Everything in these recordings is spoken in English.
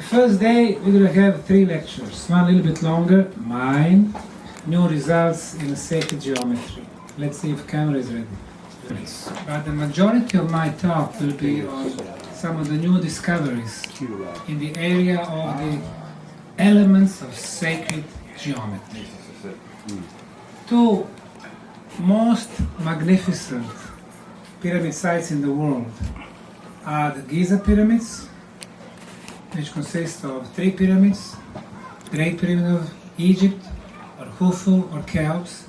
first day we're going to have 3 lectures, one a little bit longer, mine, new results in sacred geometry. Let's see if camera is ready. But the majority of my talk will be on some of the new discoveries in the area of the elements of sacred geometry. 2 most magnificent pyramid sites in the world are the Giza pyramids, which consist of 3 pyramids: Great Pyramid of Egypt, or Khufu, or Cheops;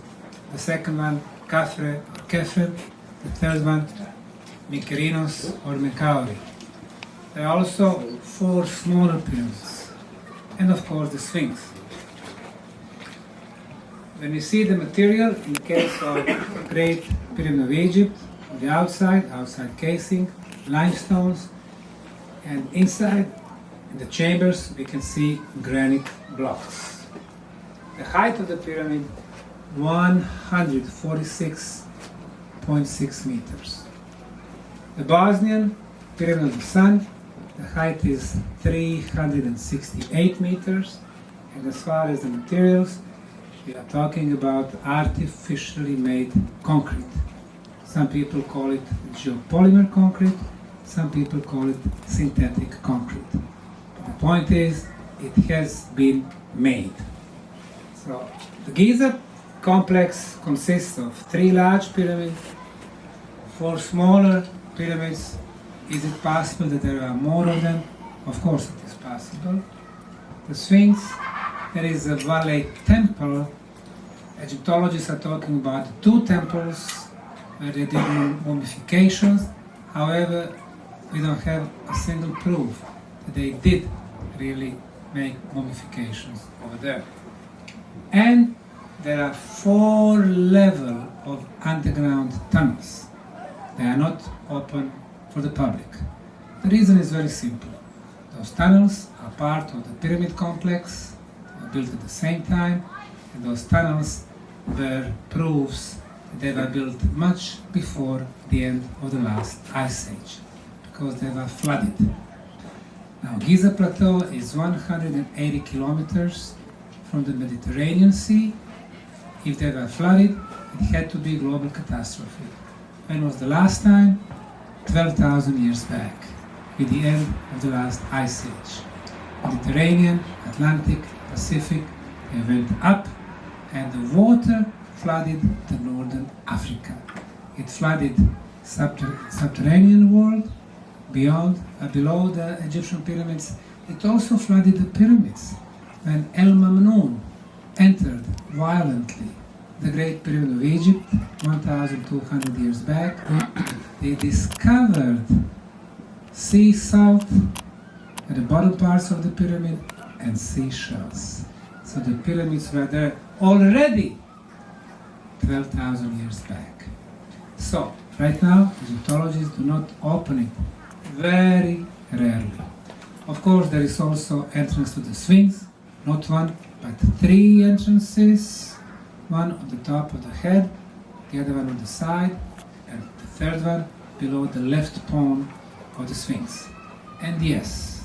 the second one, Khafre, or Khefre; the third one, Mykerinos, or Mekauri. There are also 4 smaller pyramids, and of course the Sphinx. When you see the material, in the case of Great Pyramid of Egypt, on the outside casing, limestones, and inside, in the chambers, we can see granite blocks. The height of the pyramid, 146.6 meters. The Bosnian Pyramid of the Sun, the height is 368 meters, and as far as the materials, we are talking about artificially made concrete. Some people call it geopolymer concrete, some people call it synthetic concrete. The point is, it has been made. So, the Giza complex consists of 3 large pyramids, 4 smaller pyramids. Is it possible that there are more of them? Of course it is possible. The Sphinx, there is a Valley temple. Egyptologists are talking about 2 temples where they did mummifications. However, we don't have a single proof that they did really make mummifications over there. And there are 4 levels of underground tunnels. They are not open for the public. The reason is very simple. Those tunnels are part of the pyramid complex, they were built at the same time, and those tunnels were proofs that they were built much before the end of the last ice age, because they were flooded. Now, Giza Plateau is 180 kilometers from the Mediterranean Sea. If they were flooded, it had to be a global catastrophe. When was the last time? 12,000 years back, with the end of the last ice age. Mediterranean, Atlantic, Pacific, they went up, and the water flooded the northern Africa. It flooded subterranean world, below the Egyptian pyramids. It also flooded the pyramids. When El Mamnoon entered violently the Great Pyramid of Egypt 1,200 years back, they discovered sea salt at the bottom parts of the pyramid and seashells. So the pyramids were there already 12,000 years back. So, right now, Egyptologists do not open it, very rarely. Of course, there is also entrance to the Sphinx, not 1, but 3 entrances. One on the top of the head, the other one on the side, and the third one below the left palm of the Sphinx. And yes,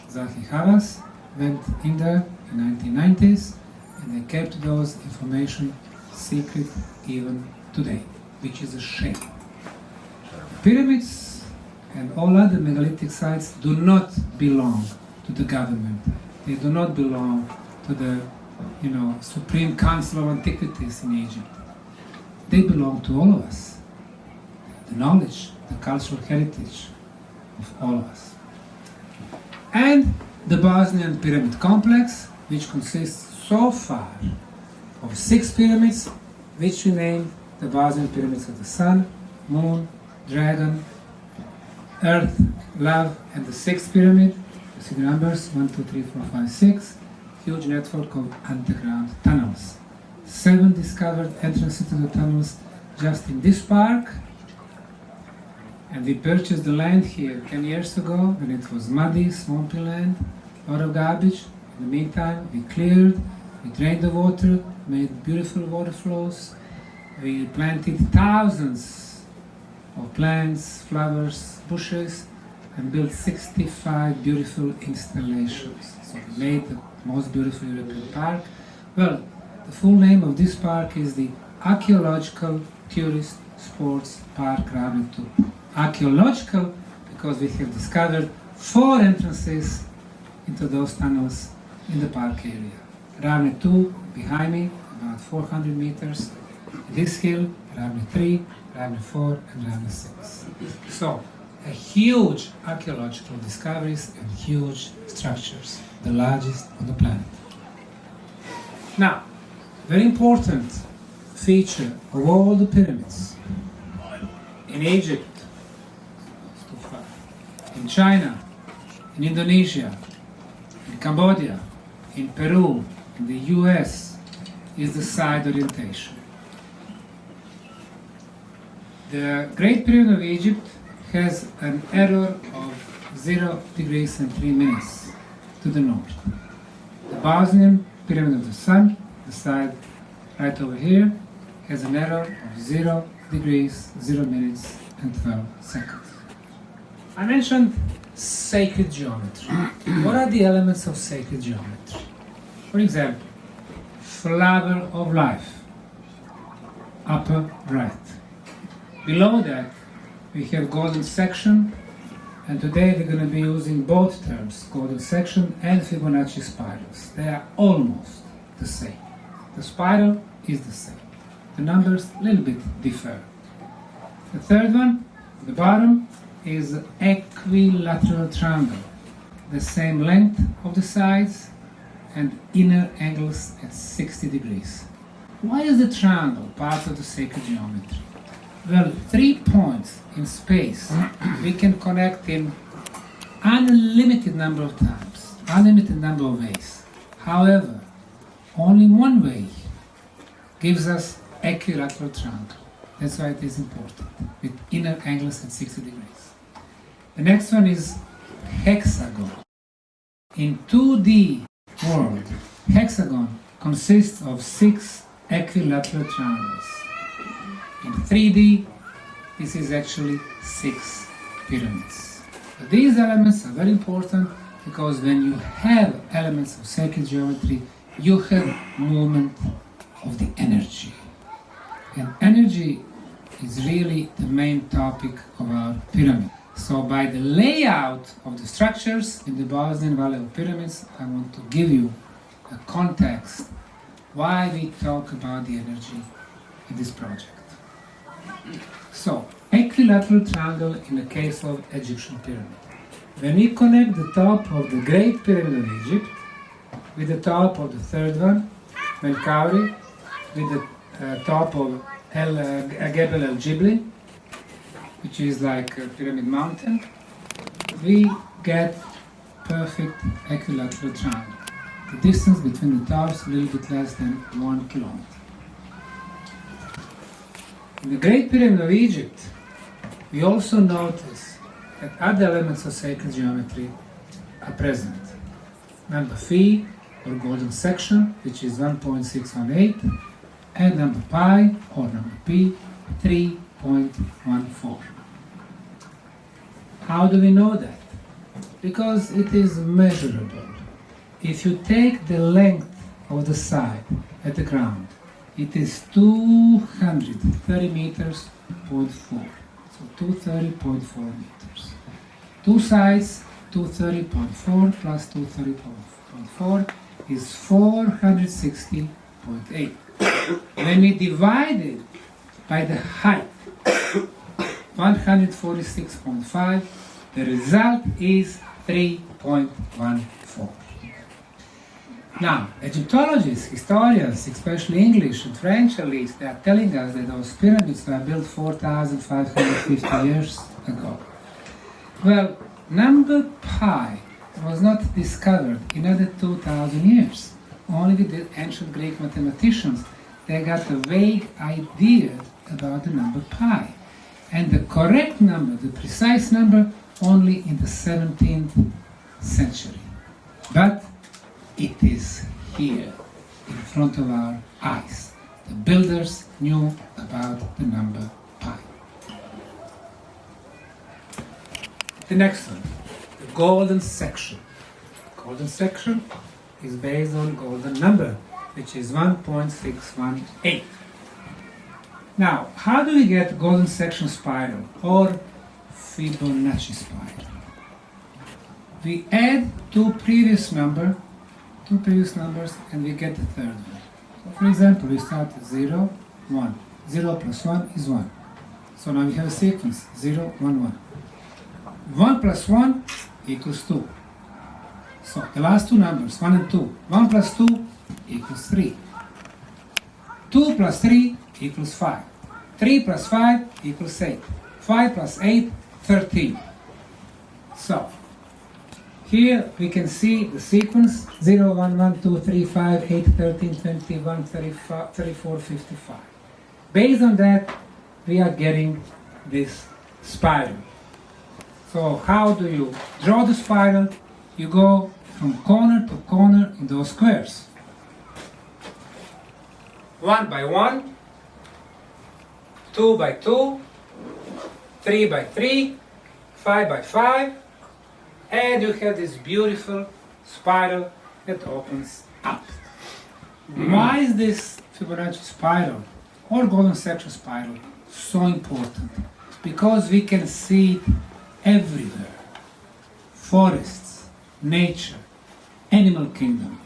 Zahi Hawass went in there in the 1990s, and they kept those information secret even today, which is a shame. Pyramids and all other megalithic sites do not belong to the government. They do not belong to the Supreme Council of Antiquities in Egypt. They belong to all of us. The knowledge, the cultural heritage of all of us. And the Bosnian Pyramid Complex, which consists so far of 6 pyramids, which we name the Bosnian Pyramids of the Sun, Moon, Dragon, Earth, Love, and the 6th pyramid. You see the numbers, 1, 2, 3, 4, 5, 6. Huge network of underground tunnels. 7 discovered entrances to the tunnels just in this park. And we purchased the land here 10 years ago when it was muddy, swampy land, a lot of garbage. In the meantime, we cleared, we drained the water, made beautiful water flows. We planted thousands of plants, flowers, bushes, and built 65 beautiful installations. So they made the most beautiful European park. Well, the full name of this park is the Archaeological Tourist Sports Park Ravne 2. Archaeological because we have discovered 4 entrances into those tunnels in the park area. Ravne 2 behind me, about 400 meters. This hill, Ravne 3, Ravne 4, and Ravne 6. So, a huge archaeological discoveries and huge structures, the largest on the planet. Now, very important feature of all the pyramids in Egypt, in China, in Indonesia, in Cambodia, in Peru, in the US, is the side orientation. The Great Pyramid of Egypt has an error of 0 degrees and 3 minutes to the north. The Bosnian Pyramid of the Sun, the side right over here, has an error of 0 degrees, 0 minutes and 12 seconds. I mentioned sacred geometry. What are the elements of sacred geometry? For example, flower of life, upper right. Below that, we have golden section, and today we're going to be using both terms, golden section and Fibonacci spirals. They are almost the same. The spiral is the same. The numbers a little bit differ. The third one, the bottom, is equilateral triangle. The same length of the sides and inner angles at 60 degrees. Why is the triangle part of the sacred geometry? Well, 3 points in space we can connect in unlimited number of times, unlimited number of ways. However, only one way gives us equilateral triangle. That's why it is important, with inner angles at 60 degrees. The next one is hexagon. In 2D world, hexagon consists of 6 equilateral triangles. In 3D, this is actually 6 pyramids. So these elements are very important because when you have elements of sacred geometry, you have movement of the energy. And energy is really the main topic of our pyramid. So by the layout of the structures in the Bosnian Valley of Pyramids, I want to give you a context why we talk about the energy in this project. So, equilateral triangle in the case of Egyptian pyramid. When we connect the top of the Great Pyramid of Egypt with the top of the third one, Menkaure, with the top of Gebel el-Jibli, which is like a pyramid mountain, we get perfect equilateral triangle. The distance between the tops is a little bit less than 1 kilometer. In the Great Pyramid of Egypt, we also notice that other elements of sacred geometry are present. Number phi, or golden section, which is 1.618, and number pi, or number p, 3.14. How do we know that? Because it is measurable. If you take the length of the side at the ground, it is 230 meters, 0.4. So 230.4 meters. Two sides, 230.4 plus 230.4 is 460.8. When we divide it by the height, 146.5, the result is 3.14. Now, Egyptologists, historians, especially English and French elites, they are telling us that those pyramids were built 4,550 years ago. Well, number pi was not discovered in another 2,000 years. Only with the ancient Greek mathematicians, they got a vague idea about the number pi. And the correct number, the precise number, only in the 17th century. But it is here, in front of our eyes. The builders knew about the number pi. The next one, the golden section. Golden section is based on golden number, which is 1.618. Now, how do we get golden section spiral or Fibonacci spiral? We add two previous numbers, and we get the third one. So for example, we start at 0, 1. 0 plus 1 is 1. So now we have a sequence, 0, 1, 1. 1 plus 1 equals 2. So the last two numbers, 1 and 2. 1 plus 2 equals 3. 2 plus 3 equals 5. 3 plus 5 equals 8. 5 plus 8, 13. So here we can see the sequence 0, 1, 1, 2, 3, 5, 8, 13, 21, 35, 34, 55. Based on that, we are getting this spiral. So how do you draw the spiral? You go from corner to corner in those squares. 1 by 1, 2 by 2, 3 by 3, 5 by 5, and you have this beautiful spiral that opens up. Why is this Fibonacci spiral or golden section spiral so important? Because we can see it everywhere. Forests, nature, animal kingdom,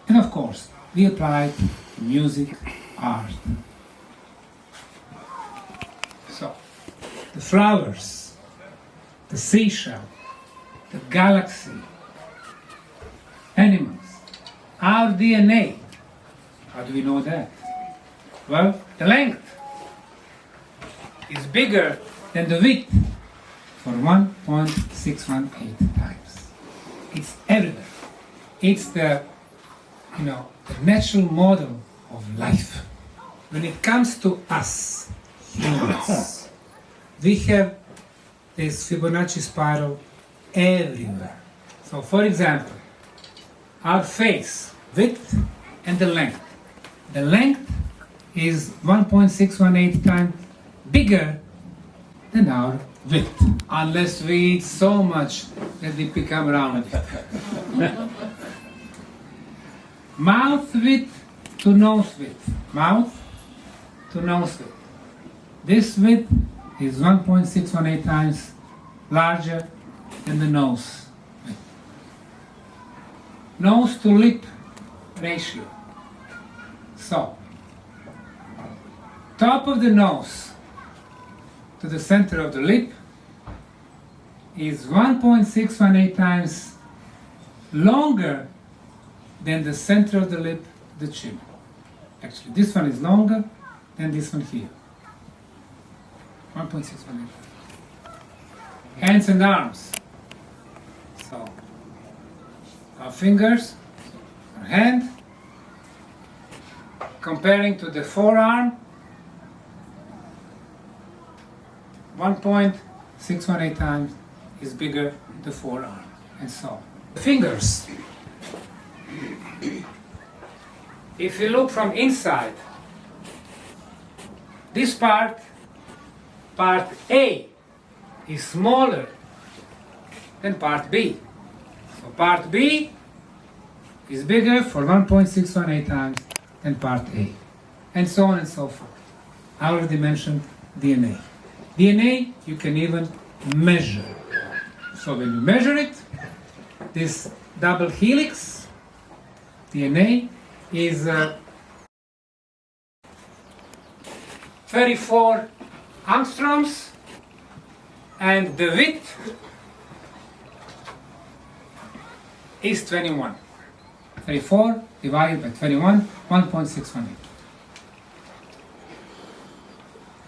and of course we apply it to music, art. So the flowers, the seashell, the galaxy, animals, our DNA. How do we know that? Well, the length is bigger than the width for 1.618 times. It's everywhere. It's the natural model of life. When it comes to us, humans, we have this Fibonacci spiral everywhere. So for example, our face, width and the length. The length is 1.618 times bigger than our width, unless we eat so much that we become rounded. Mouth width to nose width. Mouth to nose width. This width is 1.618 times larger than the nose width. Nose to lip ratio. So, top of the nose to the center of the lip is 1.618 times longer than the center of the lip, the chin. Actually, this one is longer than this one here. 1.618. Hands and arms. So, our fingers, our hand, comparing to the forearm, 1.618 times is bigger the forearm, and so on. The fingers. If you look from inside, this part A, is smaller than part B. So part B is bigger for 1.618 times than part A, and so on and so forth. I already mentioned DNA. DNA you can even measure. So when you measure it, this double helix DNA is 34 angstroms, and the width is 21. 34 divided by 21, 1.618.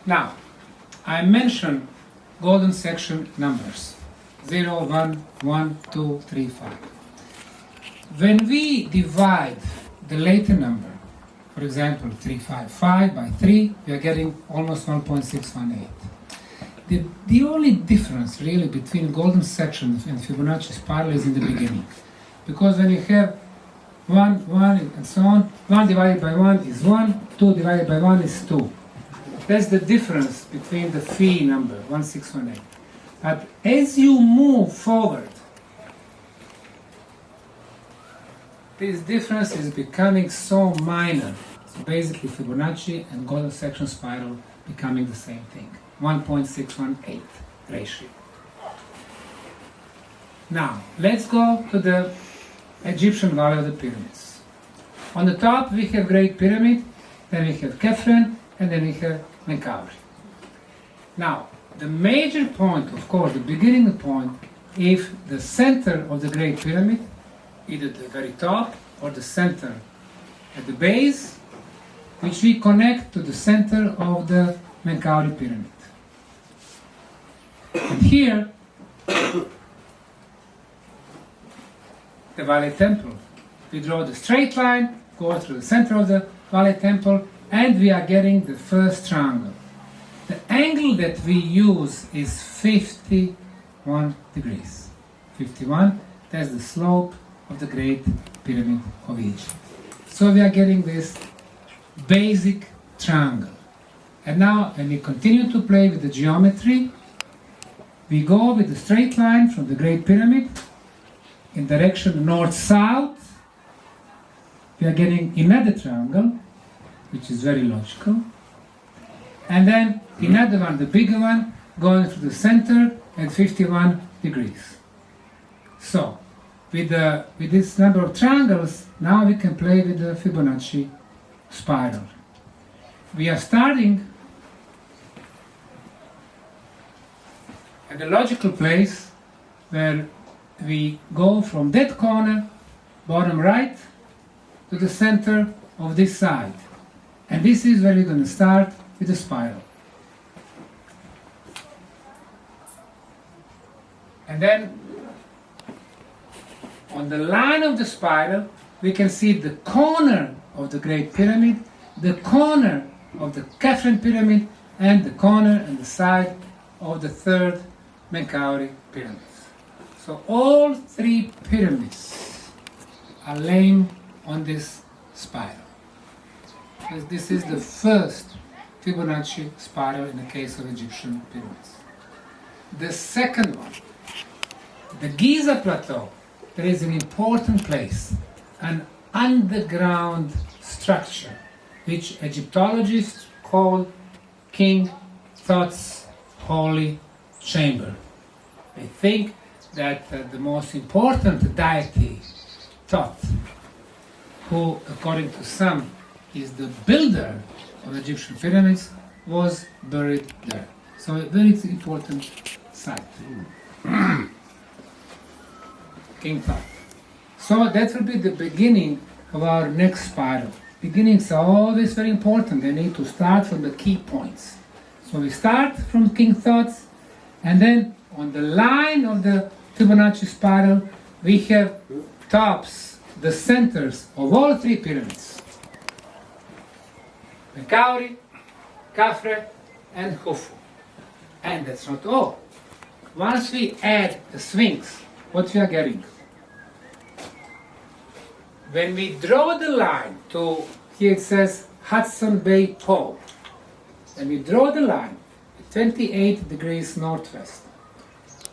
Now, I mentioned golden section numbers 0, 1, 1, 2, 3, 5. When we divide the later number, for example 355 by 3, we are getting almost 1.618. The only difference really between golden section and Fibonacci spiral is in the beginning, because when you have 1, 1 and so on, 1 divided by 1 is 1, 2 divided by 1 is 2. That's the difference between the phi number, 1618. But as you move forward, this difference is becoming so minor. So basically Fibonacci and golden section spiral becoming the same thing. 1.618 ratio. Now, let's go to the Egyptian Valley of the Pyramids. On the top we have Great Pyramid, then we have Kefren, and then we have Menkaure. Now, the major point, of course, the beginning point, if the center of the Great Pyramid, either the very top or the center at the base, which we connect to the center of the Menkaure Pyramid. And here, the Valley Temple. We draw the straight line, go through the center of the Valley Temple, and we are getting the first triangle. The angle that we use is 51 degrees. 51, that's the slope of the Great Pyramid of Egypt. So we are getting this basic triangle. And now, when we continue to play with the geometry, we go with the straight line from the Great Pyramid in direction north-south. We are getting another triangle, which is very logical. And then another one, the bigger one, going through the center at 51 degrees. So, with this number of triangles, now we can play with the Fibonacci spiral. We are starting at the logical place where we go from that corner, bottom right, to the center of this side. And this is where we're going to start with the spiral. And then on the line of the spiral, we can see the corner of the Great Pyramid, the corner of the Kefren Pyramid, and the corner and the side of the third Menkaure Pyramid. So all three pyramids are laying on this spiral. This is the first Fibonacci spiral in the case of Egyptian pyramids. The second one, the Giza Plateau, there is an important place, an underground structure, which Egyptologists call King Thoth's Holy Chamber. They think that the most important deity, Thoth, who according to some is the builder of Egyptian pyramids, was buried there. So a very important site. King Thoth. So that will be the beginning of our next spiral. Beginnings are always very important. They need to start from the key points. So we start from King Thoth, and then on the line of the Fibonacci spiral, we have tops, the centers of all three pyramids. Menkaure, Khafre, and Khufu. And that's not all. Once we add the Sphinx, what we are getting? When we draw the line to, here it says Hudson Bay Pole, when we draw the line at 28 degrees northwest,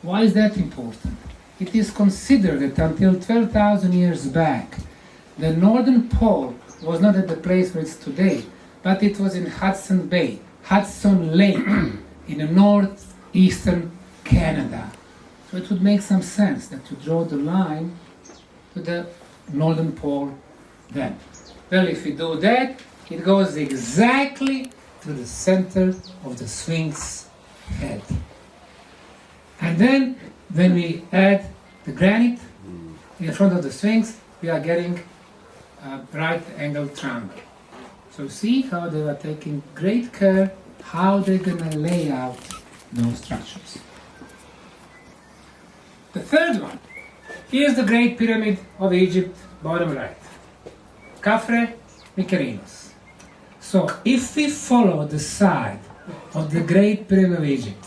why is that important? It is considered that until 12,000 years back, the northern pole was not at the place where it's today, but it was in Hudson Bay, Hudson Lake, in the northeastern Canada. So it would make some sense that to draw the line to the northern pole then. Well, if we do that, it goes exactly to the center of the Sphinx head. And then, when we add the granite in front of the Sphinx, we are getting a right-angled triangle. So see how they are taking great care how they're going to lay out those structures. The third one, here's the Great Pyramid of Egypt, bottom right. Khafre, Mycerinus. So if we follow the side of the Great Pyramid of Egypt,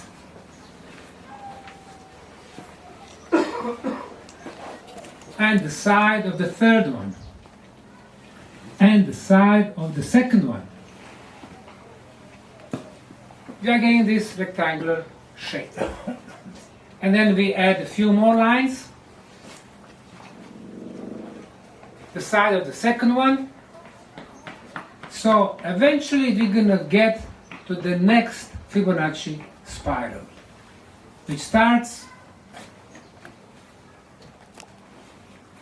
and the side of the third one, and the side of the second one, we are getting this rectangular shape. And then we add a few more lines. The side of the second one. So eventually we're going to get to the next Fibonacci spiral, which starts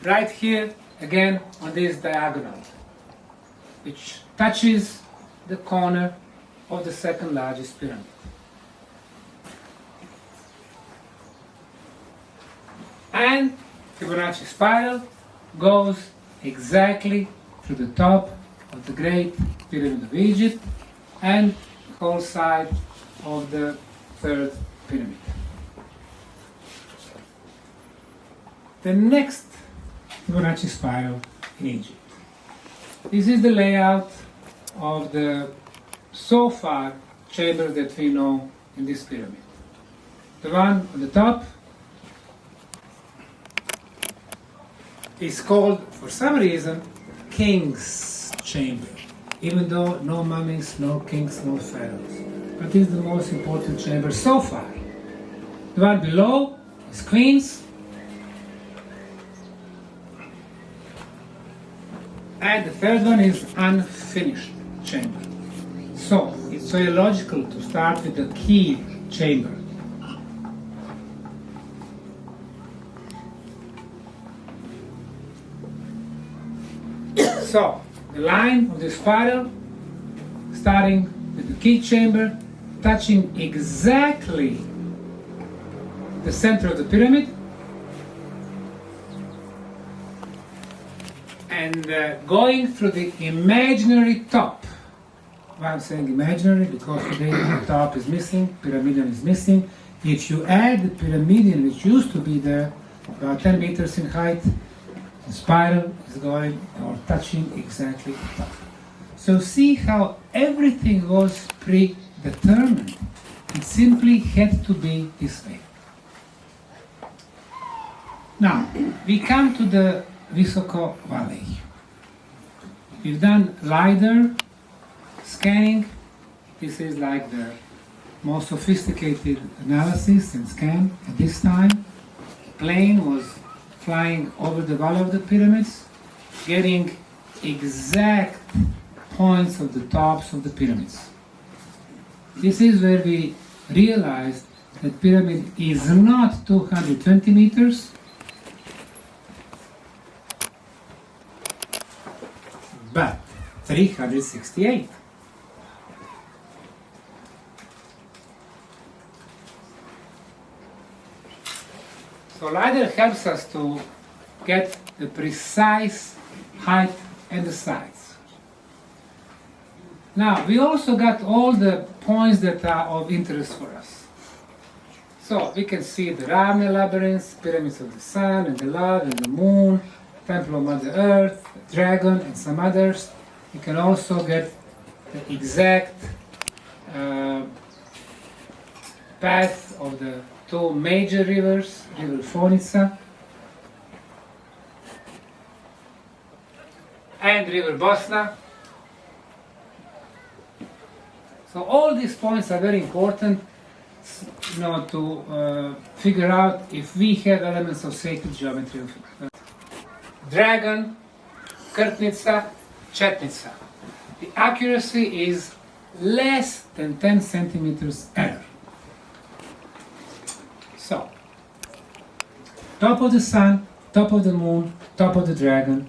right here again on this diagonal, which touches the corner of the second largest pyramid. And Fibonacci spiral goes exactly to the top of the Great Pyramid of Egypt and the whole side of the third pyramid. The next Fibonacci spiral in Egypt. This is the layout of the so far chambers that we know in this pyramid. The one on the top is called, for some reason, King's Chamber, even though no mummies, no kings, no pharaohs. But it is the most important chamber so far. The one below is Queen's, and the third one is Unfinished Chamber. So it's very logical to start with the key chamber. So, the line of the spiral, starting with the key chamber, touching exactly the center of the pyramid, and going through the imaginary top. Why I'm saying imaginary? Because today the top is missing, pyramidon is missing. If you add the pyramidon, which used to be there, about 10 meters in height, the spiral is going or touching exactly the top. So see how everything was predetermined. It simply had to be this way. Now, we come to the Visoko Valley. We've done LIDAR scanning. This is like the most sophisticated analysis and scan at this time. The plane was flying over the valley of the pyramids, getting exact points of the tops of the pyramids. This is where we realized that pyramid is not 220 meters, but 368. So LIDAR helps us to get the precise height and the size. Now, we also got all the points that are of interest for us. So we can see the Ramne labyrinth, pyramids of the sun and the love and the moon, temple of Mother Earth, the dragon and some others. We can also get the exact path of the two major rivers, River Fonica and River Bosna. So all these points are very important, to figure out if we have elements of sacred geometry. Dragon, Krtnica, Chetnica. The accuracy is less than 10 centimeters error. So, top of the sun, top of the moon, top of the dragon,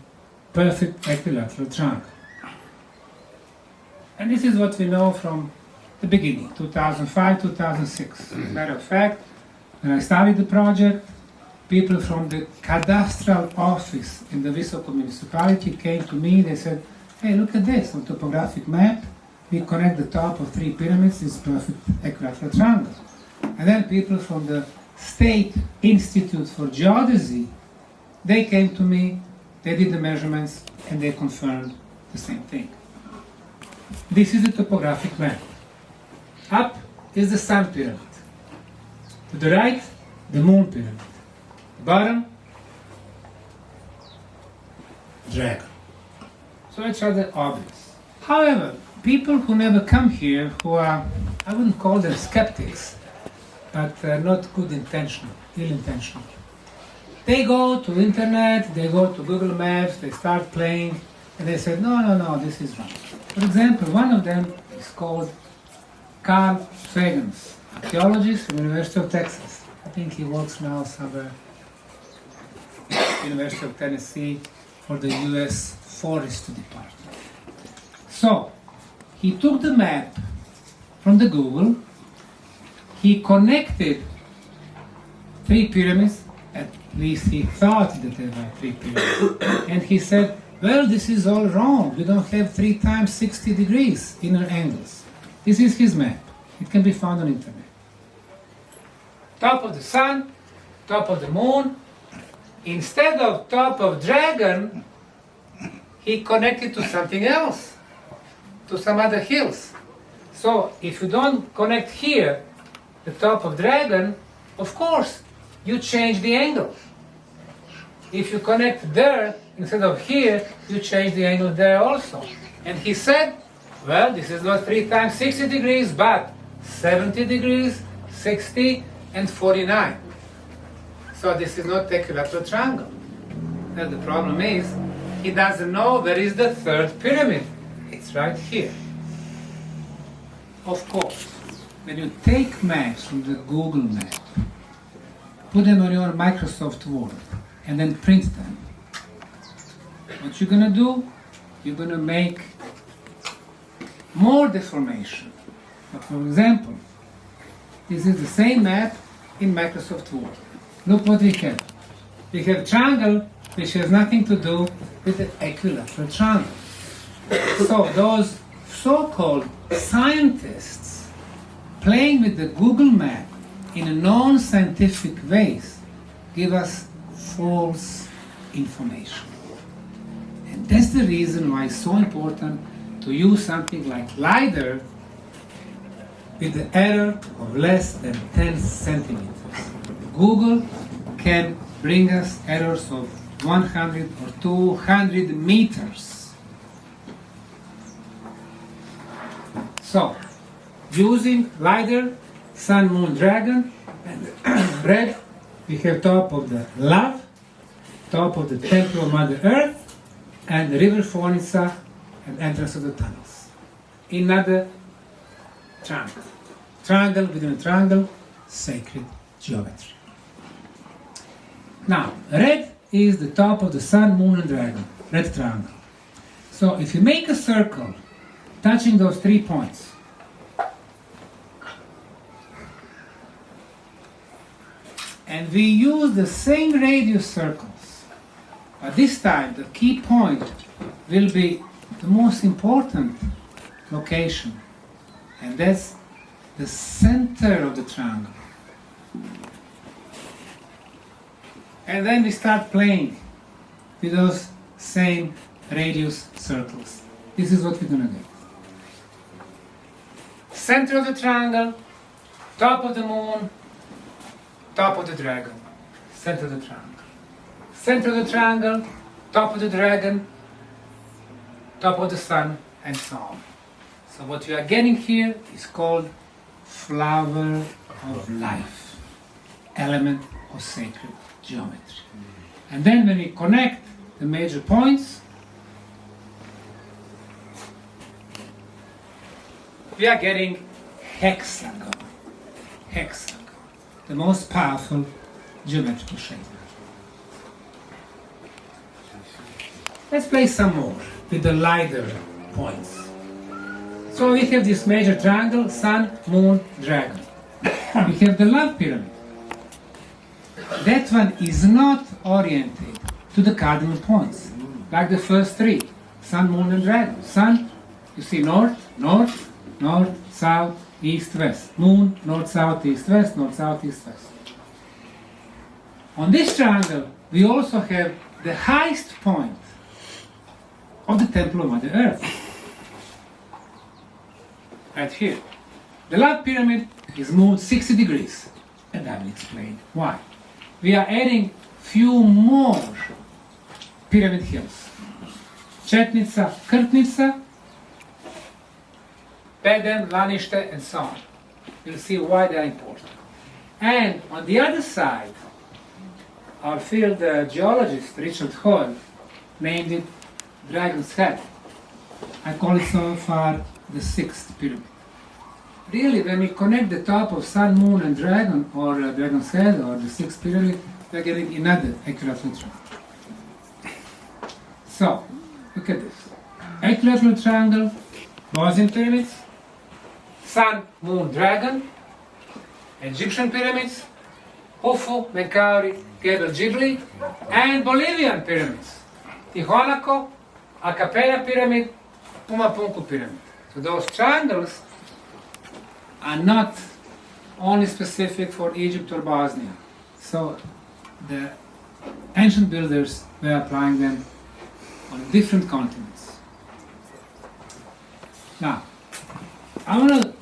perfect equilateral triangle. And this is what we know from the beginning, 2005, 2006. As a matter of fact, when I started the project, people from the cadastral office in the Visoko municipality came to me. They said, hey, look at this, on topographic map, we connect the top of three pyramids, it's perfect equilateral triangle. And then people from the State Institute for Geodesy, they came to me, they did the measurements, and they confirmed the same thing. This is the topographic map. Up is the Sun Pyramid. To the right, the Moon Pyramid. Bottom, Dragon. So it's rather obvious. However, people who never come here, who are, I wouldn't call them skeptics, but not good intentional. ill-intentional. They go to internet, they go to Google Maps, they start playing, and they say, no, this is wrong. For example, one of them is called Carl Sagan's, archaeologist from the University of Texas. I think he works now somewhere, University of Tennessee, for the U.S. Forest Department. So, he took the map from the Google, he connected 3 pyramids, at least he thought that there were 3 pyramids, and he said, well, this is all wrong, we don't have 3 times 60 degrees inner angles. This is his map, it can be found on internet. Top of the sun, top of the moon, instead of top of dragon, he connected to something else, to some other hills. So if you don't connect here, the top of dragon, of course, you change the angle. If you connect there instead of here, you change the angle there also. And he said, well, this is not 3 times 60 degrees, but 70 degrees, 60, and 49. So this is not equilateral triangle. Now the problem is, he doesn't know where is the 3rd pyramid. It's right here. Of course, when you take maps from the Google map, put them on your Microsoft Word, and then print them, what you're going to do, you're going to make more deformation. But for example, this is the same map in Microsoft Word. Look what we have. We have triangle which has nothing to do with the equilateral triangle. So those so-called scientists playing with the Google map in a non-scientific ways give us false information. And that's the reason why it's so important to use something like LIDAR with the error of less than 10 centimeters. Google can bring us errors of 100 or 200 meters. So, using LIDAR, Sun, Moon, Dragon, and red, we have top of the love, top of the temple of Mother Earth, and the river Fornica, and entrance of the tunnels. Another triangle. Triangle within a triangle, sacred geometry. Now, red is the top of the Sun, Moon, and Dragon, red triangle. So if you make a circle touching those 3 points, and we use the same radius circles, but this time the key point will be the most important location, and that's the center of the triangle. And then we start playing with those same radius circles. This is what we're going to do. Center of the triangle, top of the moon, top of the dragon, center of the triangle. Center of the triangle, top of the dragon, top of the sun, and so on. So what we are getting here is called flower of life, element of sacred geometry. And then when we connect the major points, we are getting hexagon. Hexagon, the most powerful geometrical shape. Let's play some more with the LIDAR points. So we have this major triangle, Sun, Moon, Dragon. We have the love pyramid. That one is not oriented to the cardinal points, like the first 3, Sun, Moon, and Dragon. Sun, you see north, north, north, south, east, west. Moon, north, south, east, west, north, south, east, west. On this triangle, we also have the highest point of the temple of Mother Earth. Right here. The love pyramid is moved 60 degrees, and I will explain why. We are adding few more pyramid hills. Chetnica, Krtnica, Beden, Lanište, and so on. You'll see why they are important. And on the other side, our field geologist, Richard Hall, named it Dragon's Head. I call it so far the sixth pyramid. Really, when we connect the top of Sun, Moon, and Dragon, or Dragon's Head, or the sixth pyramid, we're getting another equilateral triangle. So, look at this. Equilateral triangle, Bosnian pyramids, Sun, Moon, Dragon, Egyptian pyramids, Hufu, Menkauri, Gebel Gibli, and Bolivian pyramids, Tijuanaco, Acapella pyramid, Pumapunku pyramid. So those triangles are not only specific for Egypt or Bosnia. So the ancient builders were applying them on different continents. Now, I want to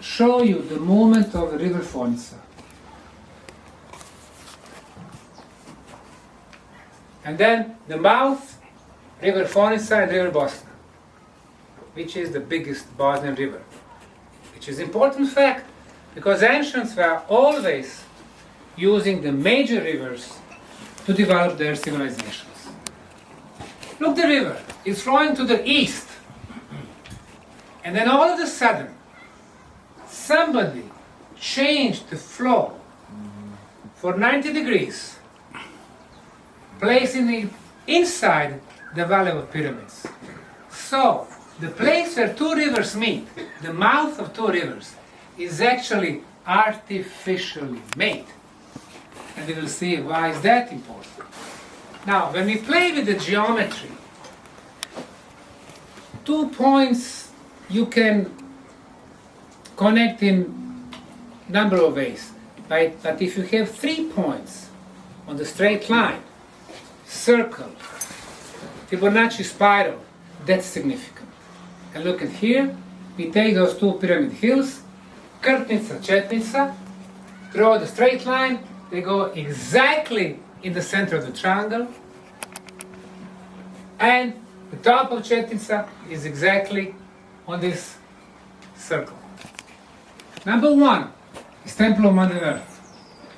show you the movement of the river Fornica. And then the mouth, river Fornica and river Bosna, which is the biggest Bosnian river. Which is an important fact, because ancients were always using the major rivers to develop their civilizations. Look, the river is flowing to the east, and then all of a sudden, somebody changed the flow for 90 degrees, placing it inside the Valley of Pyramids. So, the place where two rivers meet, the mouth of two rivers, is actually artificially made. And we will see why is that important. Now, when we play with the geometry, 2 points you can connect in number of ways. Right? But if you have 3 points on the straight line, circle, Fibonacci spiral, that's significant. And look at here, we take those two pyramid hills, Krtnica, Chetnica, draw the straight line, they go exactly in the center of the triangle, and the top of Chetnica is exactly on this circle. Number 1 is Temple of Mother Earth.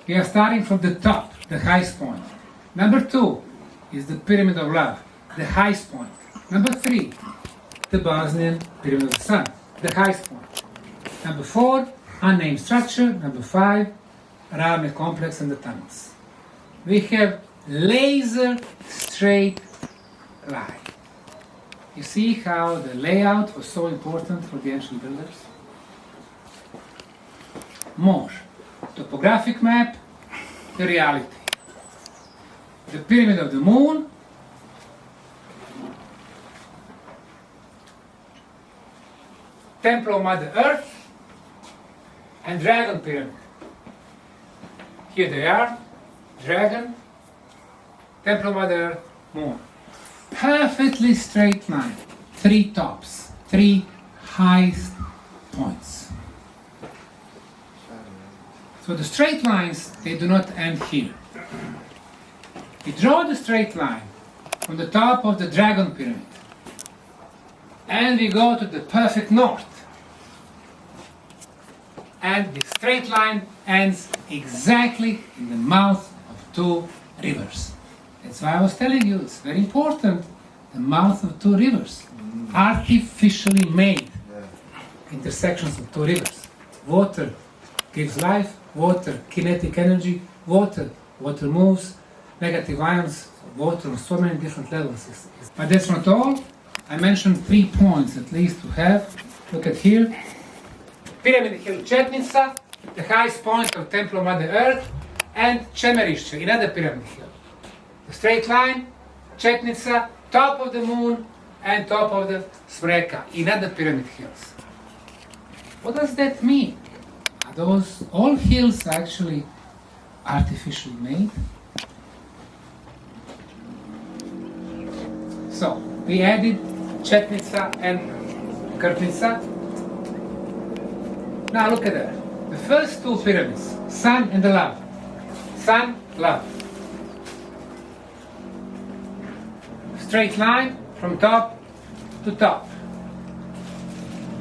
We are starting from the top, the highest point. Number 2 is the Pyramid of Love, the highest point. Number 3, the Bosnian Pyramid of the Sun, the highest point. Number 4, unnamed structure. Number 5, Rame complex and the tunnels. We have laser straight line. You see how the layout was so important for the ancient builders? More. Topographic map, the reality. The Pyramid of the Moon, Temple of Mother Earth, and Dragon Pyramid. Here they are, Dragon, Temple of Mother Earth, Moon. Perfectly straight line, 3 tops, 3 highest points. So the straight lines, they do not end here. We draw the straight line from the top of the Dragon Pyramid, and we go to the perfect north. And the straight line ends exactly in the mouth of 2 rivers. That's why I was telling you, it's very important, the mouth of 2 rivers. Artificially made intersections of 2 rivers. Water gives life, water, kinetic energy, water moves, negative ions, water on so many different levels. But that's not all. I mentioned 3 points at least to have. Look at here. Pyramid Hill Chetnica, the highest point of Temple of Mother Earth, and Čemerišće, another pyramid hill. The straight line, Chetnica, top of the moon, and top of the Smreka, another pyramid hills. What does that mean? Are those all hills actually artificially made? So, we added Chetnica and Krtnica. Now look at that. The first 2 pyramids, Sun and the Love. Sun, Love. Straight line from top to top,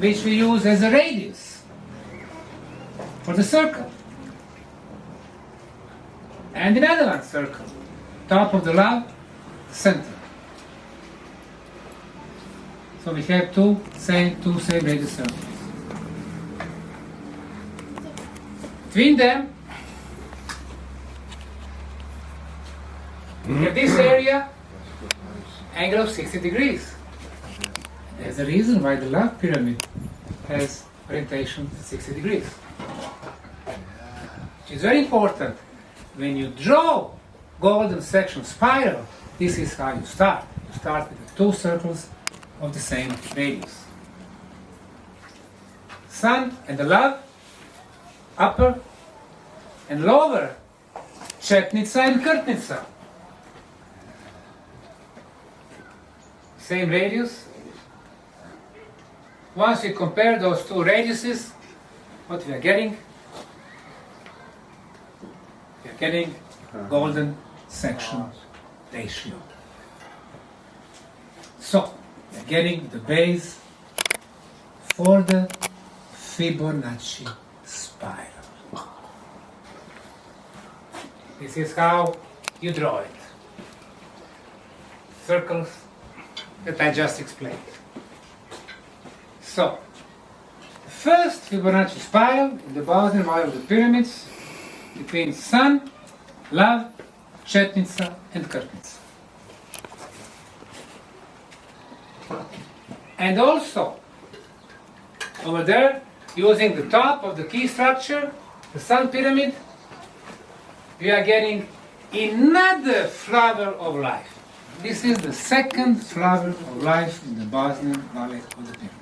which we use as a radius for the circle. And another one circle. Top of the love, center. So we have two same radius circles. Between them, we have this area, angle of 60 degrees. There's a reason why the love pyramid has orientation 60 degrees. Which is very important. When you draw golden section spiral, this is how you start. You start with the two circles of the same radius. Sun and the love, upper and lower, Chetnitsa and Kurtnitsa. Same radius. Once we compare those two radiuses, what we are getting? We are getting golden section ratio. So, we are getting the base for the Fibonacci spiral. This is how you draw it. Circles that I just explained. So, the first Fibonacci spiral in the Bosnian model of the pyramids between Sun, Love, Chetnitsa and Kurtnitsa. And also, over there, using the top of the key structure, the Sun pyramid, we are getting another flower of life. This is the second flower of life in the Bosnian Valley of the Pyramids.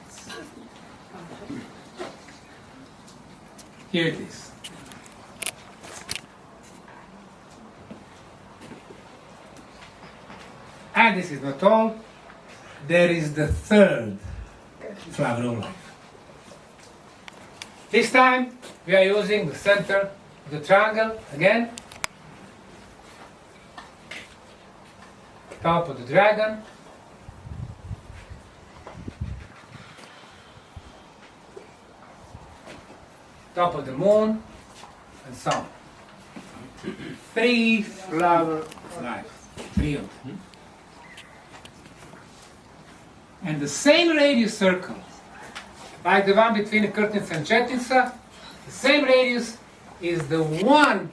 Here it is. And this is not all. There is the third flower of life. This time we are using the center of the triangle again. Top of the dragon. Top of the moon, and so on. Three flower life, three of them. And the same radius circle, like the one between Kurtnitsa and Chetnitsa, the same radius is the one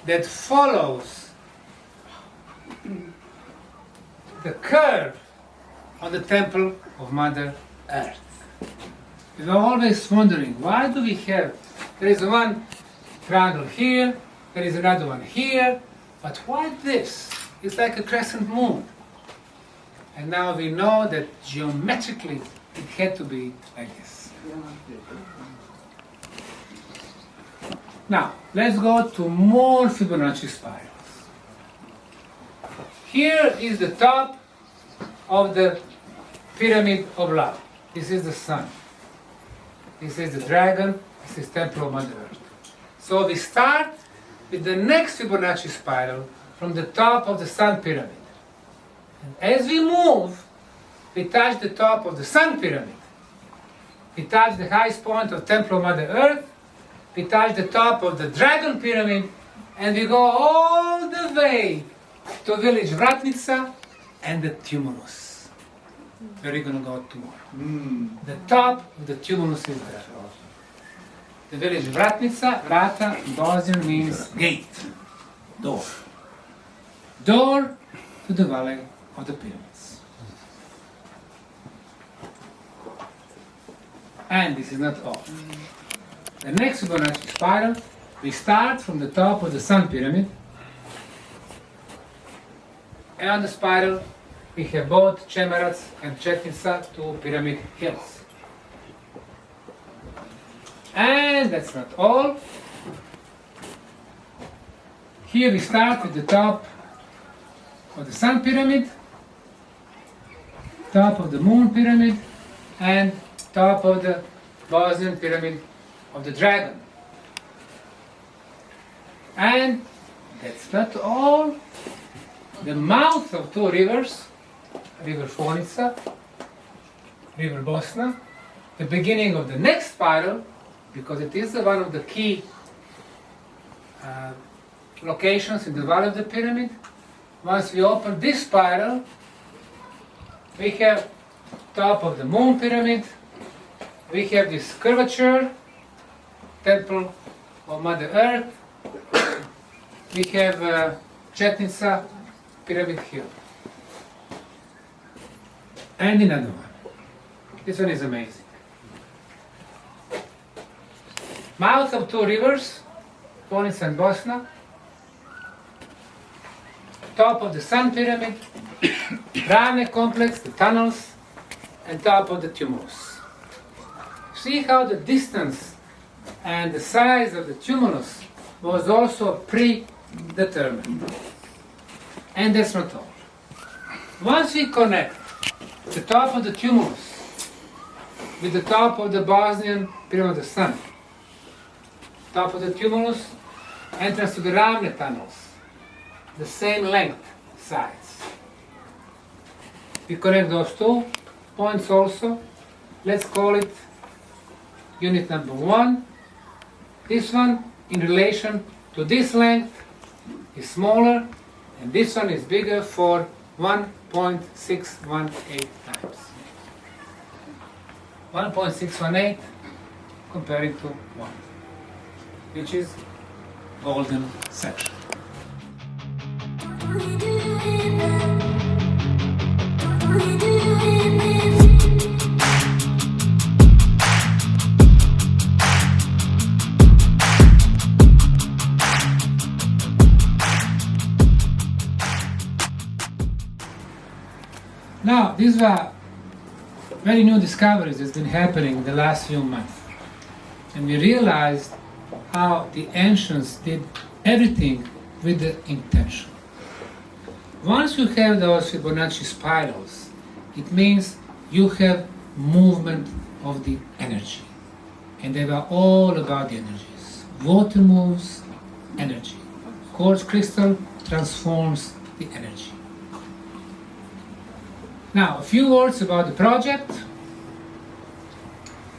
that follows the curve on the temple of Mother Earth. We were always wondering, why do we have, there is one triangle here, there is another one here, but why this? It's like a crescent moon. And now we know that geometrically it had to be like this. Now, let's go to more Fibonacci spirals. Here is the top of the pyramid of love. This is the sun. This is the dragon. This is temple of Mother Earth. So we start with the next Fibonacci spiral from the top of the sun pyramid. And as we move, we touch the top of the sun pyramid. We touch the highest point of temple of Mother Earth. We touch the top of the dragon pyramid, and we go all the way to village Vratnica and the tumulus. Where we're going to go tomorrow. The top of the tumulus is there. The village Vratnica, Vrata in Bosnian means gate, door. Door to the valley of the pyramids. And this is not all. The next Fibonacci spiral, we start from the top of the sun pyramid, and on the spiral we have both Chemerats and Chetnitsa, two pyramid hills. And that's not all. Here we start with the top of the sun pyramid, top of the moon pyramid, and top of the Bosnian pyramid of the dragon. And that's not all. The mouth of two rivers, River Fonica, River Bosna, the beginning of the next spiral, because it is one of the key locations in the valley of the pyramid. Once we open this spiral, we have top of the moon pyramid, we have this curvature, temple of Mother Earth, we have Chetnica pyramid here. And another one. This one is amazing. Mouth of two rivers, Giza and Bosna, top of the Sun Pyramid, Rane complex, the tunnels, and top of the tumulus. See how the distance and the size of the tumulus was also predetermined. And that's not all. Once we connect the top of the tumulus with the top of the Bosnian Pyramid of the Sun, top of the tumulus, entrance to the Rane tunnels, the same length, sides. We connect those 2 points also. Let's call it unit number 1. This one in relation to this length is smaller, and this one is bigger for 1.618 times. 1.618 comparing to 1, which is golden section. Now, these are very new discoveries that's been happening in the last few months. And we realized how the ancients did everything with the intention. Once you have those Fibonacci spirals, it means you have movement of the energy. And they were all about the energies. Water moves, energy. Quartz crystal transforms the energy. Now, a few words about the project.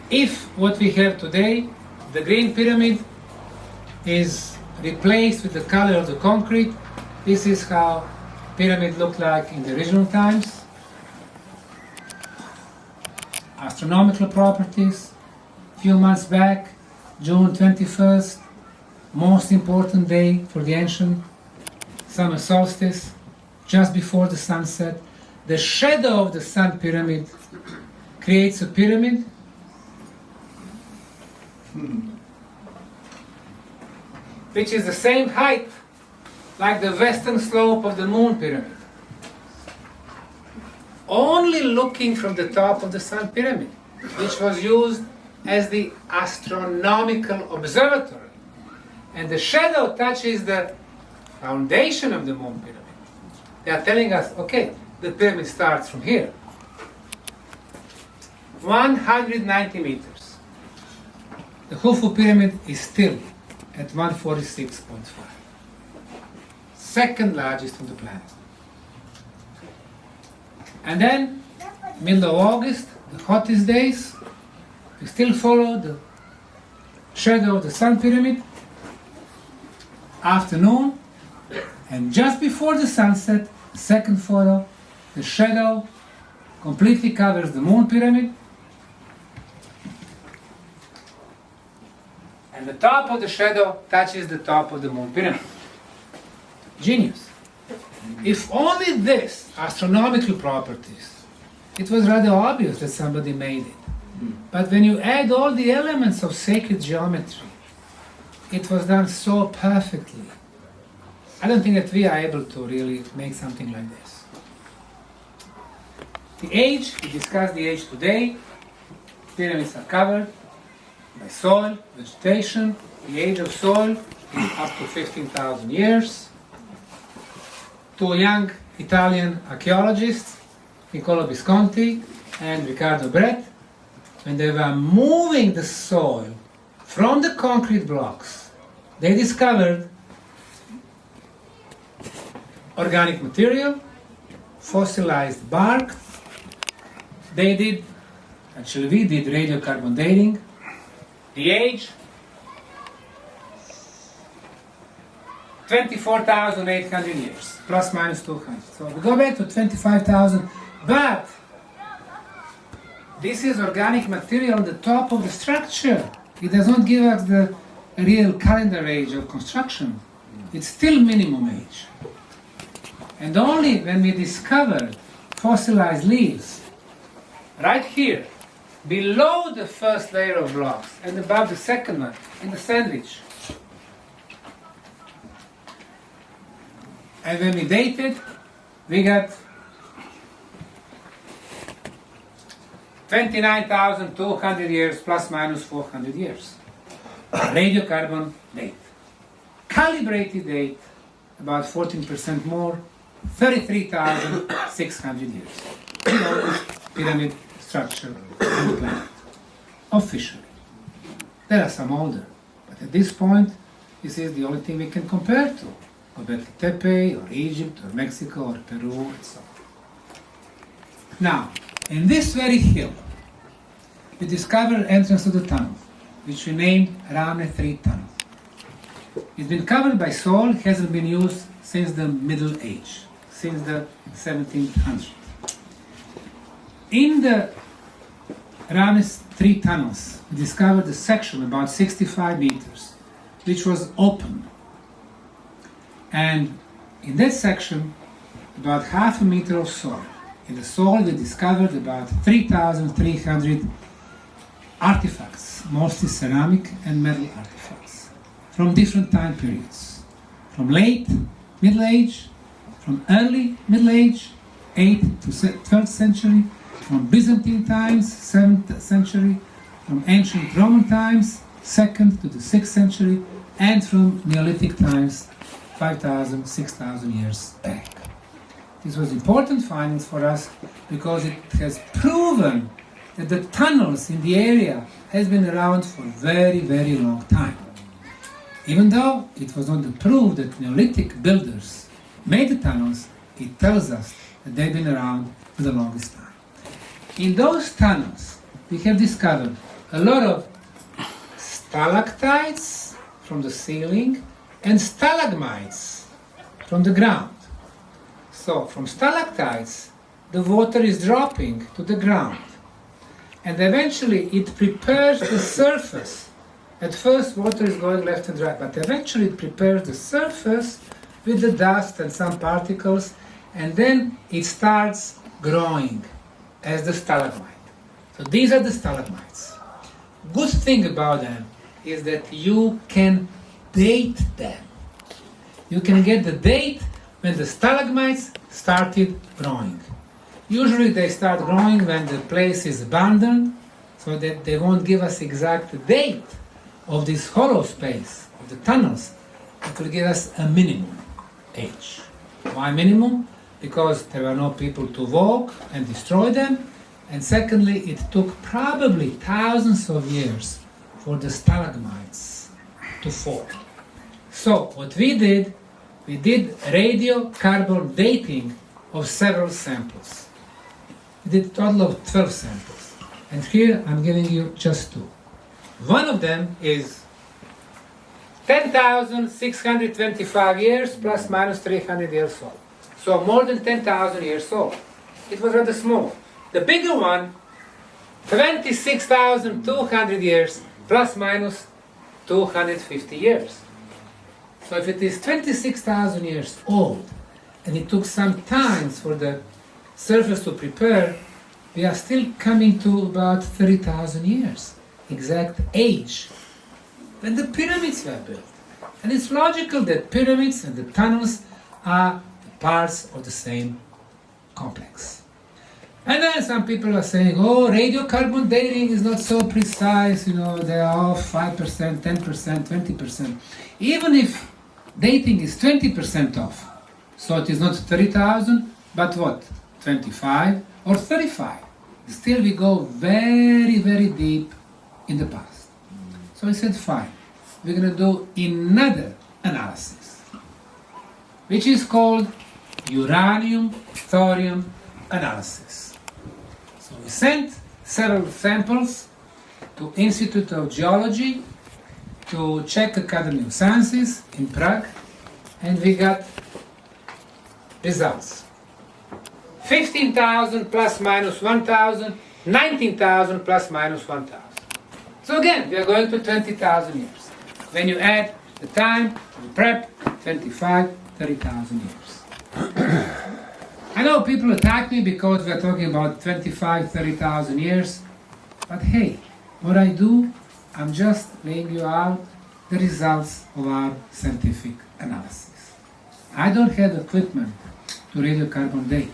If what we have today, the green pyramid, is replaced with the color of the concrete, this is how pyramid looked like in the original times. Astronomical properties. A few months back, June 21st, most important day for the ancient summer solstice, just before the sunset. The shadow of the Sun pyramid creates a pyramid which is the same height like the western slope of the Moon pyramid. Only looking from the top of the Sun pyramid, which was used as the astronomical observatory. And the shadow touches the foundation of the Moon pyramid. They are telling us, okay, the pyramid starts from here. 190 meters. The Khufu pyramid is still at 146.5. Second largest on the planet. And then, middle of August, the hottest days, we still follow the shadow of the Sun pyramid. Afternoon, and just before the sunset, the second photo, the shadow completely covers the Moon pyramid. And the top of the shadow touches the top of the Moon pyramid. Genius. If only this, astronomical properties, it was rather obvious that somebody made it. But when you add all the elements of sacred geometry, it was done so perfectly. I don't think that we are able to really make something like this. The age, we discussed the age today. Pyramids are covered by soil, vegetation. The age of soil is up to 15,000 years. Two young Italian archaeologists, Niccolo Visconti and Riccardo Brett, when they were moving the soil from the concrete blocks, they discovered organic material, fossilized bark. We did radiocarbon dating. The age, 24,800 years, plus minus 200. So we go back to 25,000, but this is organic material on the top of the structure. It does not give us the real calendar age of construction. It's still minimum age. And only when we discovered fossilized leaves, right here, below the first layer of blocks and above the second one, in the sandwich, and when we dated, we got 29,200 years plus minus 400 years. Radiocarbon date. Calibrated date, about 14% more, 33,600 years. The oldest pyramid structure on the planet, officially. There are some older, but at this point, this is the only thing we can compare to. Göbekli Tepe, or Egypt, or Mexico, or Peru, and so on. Now, in this very hill, we discovered entrance to the tunnel, which we named Ramne 3 Tunnel. It's been covered by soil, hasn't been used since the Middle Age, since the 1700s. In the Ramne 3 tunnels, we discovered a section about 65 meters, which was open. And in that section, about half a meter of soil. In the soil, we discovered about 3,300 artifacts, mostly ceramic and metal artifacts, from different time periods. From late Middle Age, from early Middle Age, 8th to 12th century, from Byzantine times, 7th century, from ancient Roman times, 2nd to the 6th century, and from Neolithic times, 5,000, 6,000 years back. This was important findings for us because it has proven that the tunnels in the area has been around for a very, very long time. Even though it was not proved that Neolithic builders made the tunnels, it tells us that they've been around for the longest time. In those tunnels, we have discovered a lot of stalactites from the ceiling and stalagmites from the ground. So from stalactites, the water is dropping to the ground. And eventually it prepares the surface. At first water is going left and right, but eventually it prepares the surface with the dust and some particles, and then it starts growing as the stalagmite. So these are the stalagmites. Good thing about them is that you can date them. You can get the date when the stalagmites started growing. Usually they start growing when the place is abandoned, so that they won't give us exact date of this hollow space, of the tunnels. It will give us a minimum age. Why minimum? Because there were no people to walk and destroy them, and secondly, it took probably thousands of years for the stalagmites to form. So what we did radiocarbon dating of several samples. We did a total of 12 samples. And here I'm giving you just two. One of them is 10,625 years plus minus 300 years old. So more than 10,000 years old. It was rather small. The bigger one, 26,200 years plus minus 250 years. So if it is 26,000 years old, and it took some time for the surface to prepare, we are still coming to about 30,000 years, exact age, when the pyramids were built. And it's logical that pyramids and the tunnels are parts of the same complex. And then some people are saying, oh, radiocarbon dating is not so precise, they are off 5%, 10%, 20%. Even if dating is 20% off, so it is not 30,000, but what, 25 or 35? Still we go very, very deep in the past. So I said, fine, we're going to do another analysis, which is called uranium-thorium analysis. So we sent several samples to Institute of Geology, to Czech Academy of Sciences in Prague, and we got results. 15,000 plus minus 1,000, 19,000 plus minus 1,000. So again, we are going to 20,000 years. When you add the time, the prep, 25, 30,000 years. I know people attack me because we are talking about 25, 30,000 years, but hey, what I do, I'm just laying you out the results of our scientific analysis. I don't have equipment to radiocarbon date,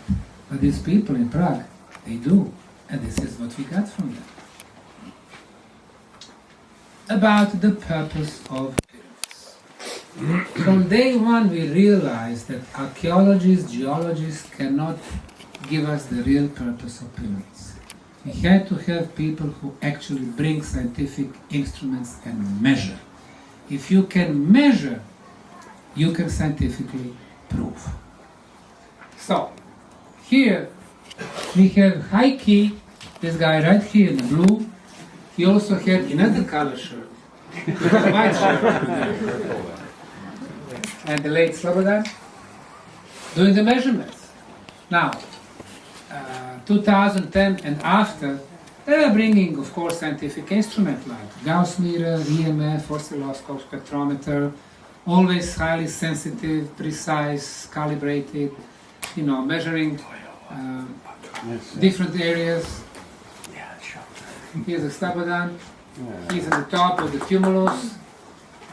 but these people in Prague, they do, and this is what we got from them. About the purpose of pyramids. From day one we realized that archaeologists, geologists cannot give us the real purpose of pyramids. We had to have people who actually bring scientific instruments and measure. If you can measure, you can scientifically prove. So, here we have Heikki, this guy right here in the blue. He also had another color shirt, white shirt, and the late Slobodan doing the measurements. Now, 2010 and after, they are bringing, of course, scientific instruments like Gauss meter, EMF, oscilloscope, spectrometer, always highly sensitive, precise, calibrated, measuring different areas. Here's a Slobodan. He's at the top of the tumulus,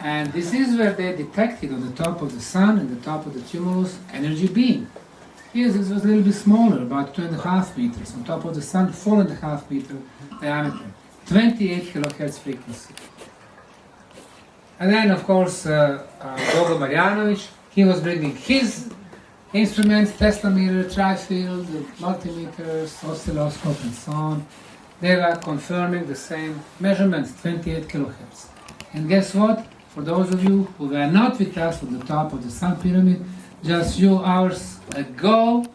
and this is where they detected on the top of the sun and the top of the tumulus energy beam. Here this was a little bit smaller, about 2.5 meters. On top of the sun, 4.5 meter diameter, 28 kilohertz frequency. And then, of course, Bogo Marjanovic, he was bringing his instruments, Tesla meter, tri-field, multimeters, oscilloscope, and so on. They were confirming the same measurements, 28 kilohertz. And guess what? For those of you who were not with us on the top of the Sun Pyramid, just a few hours ago,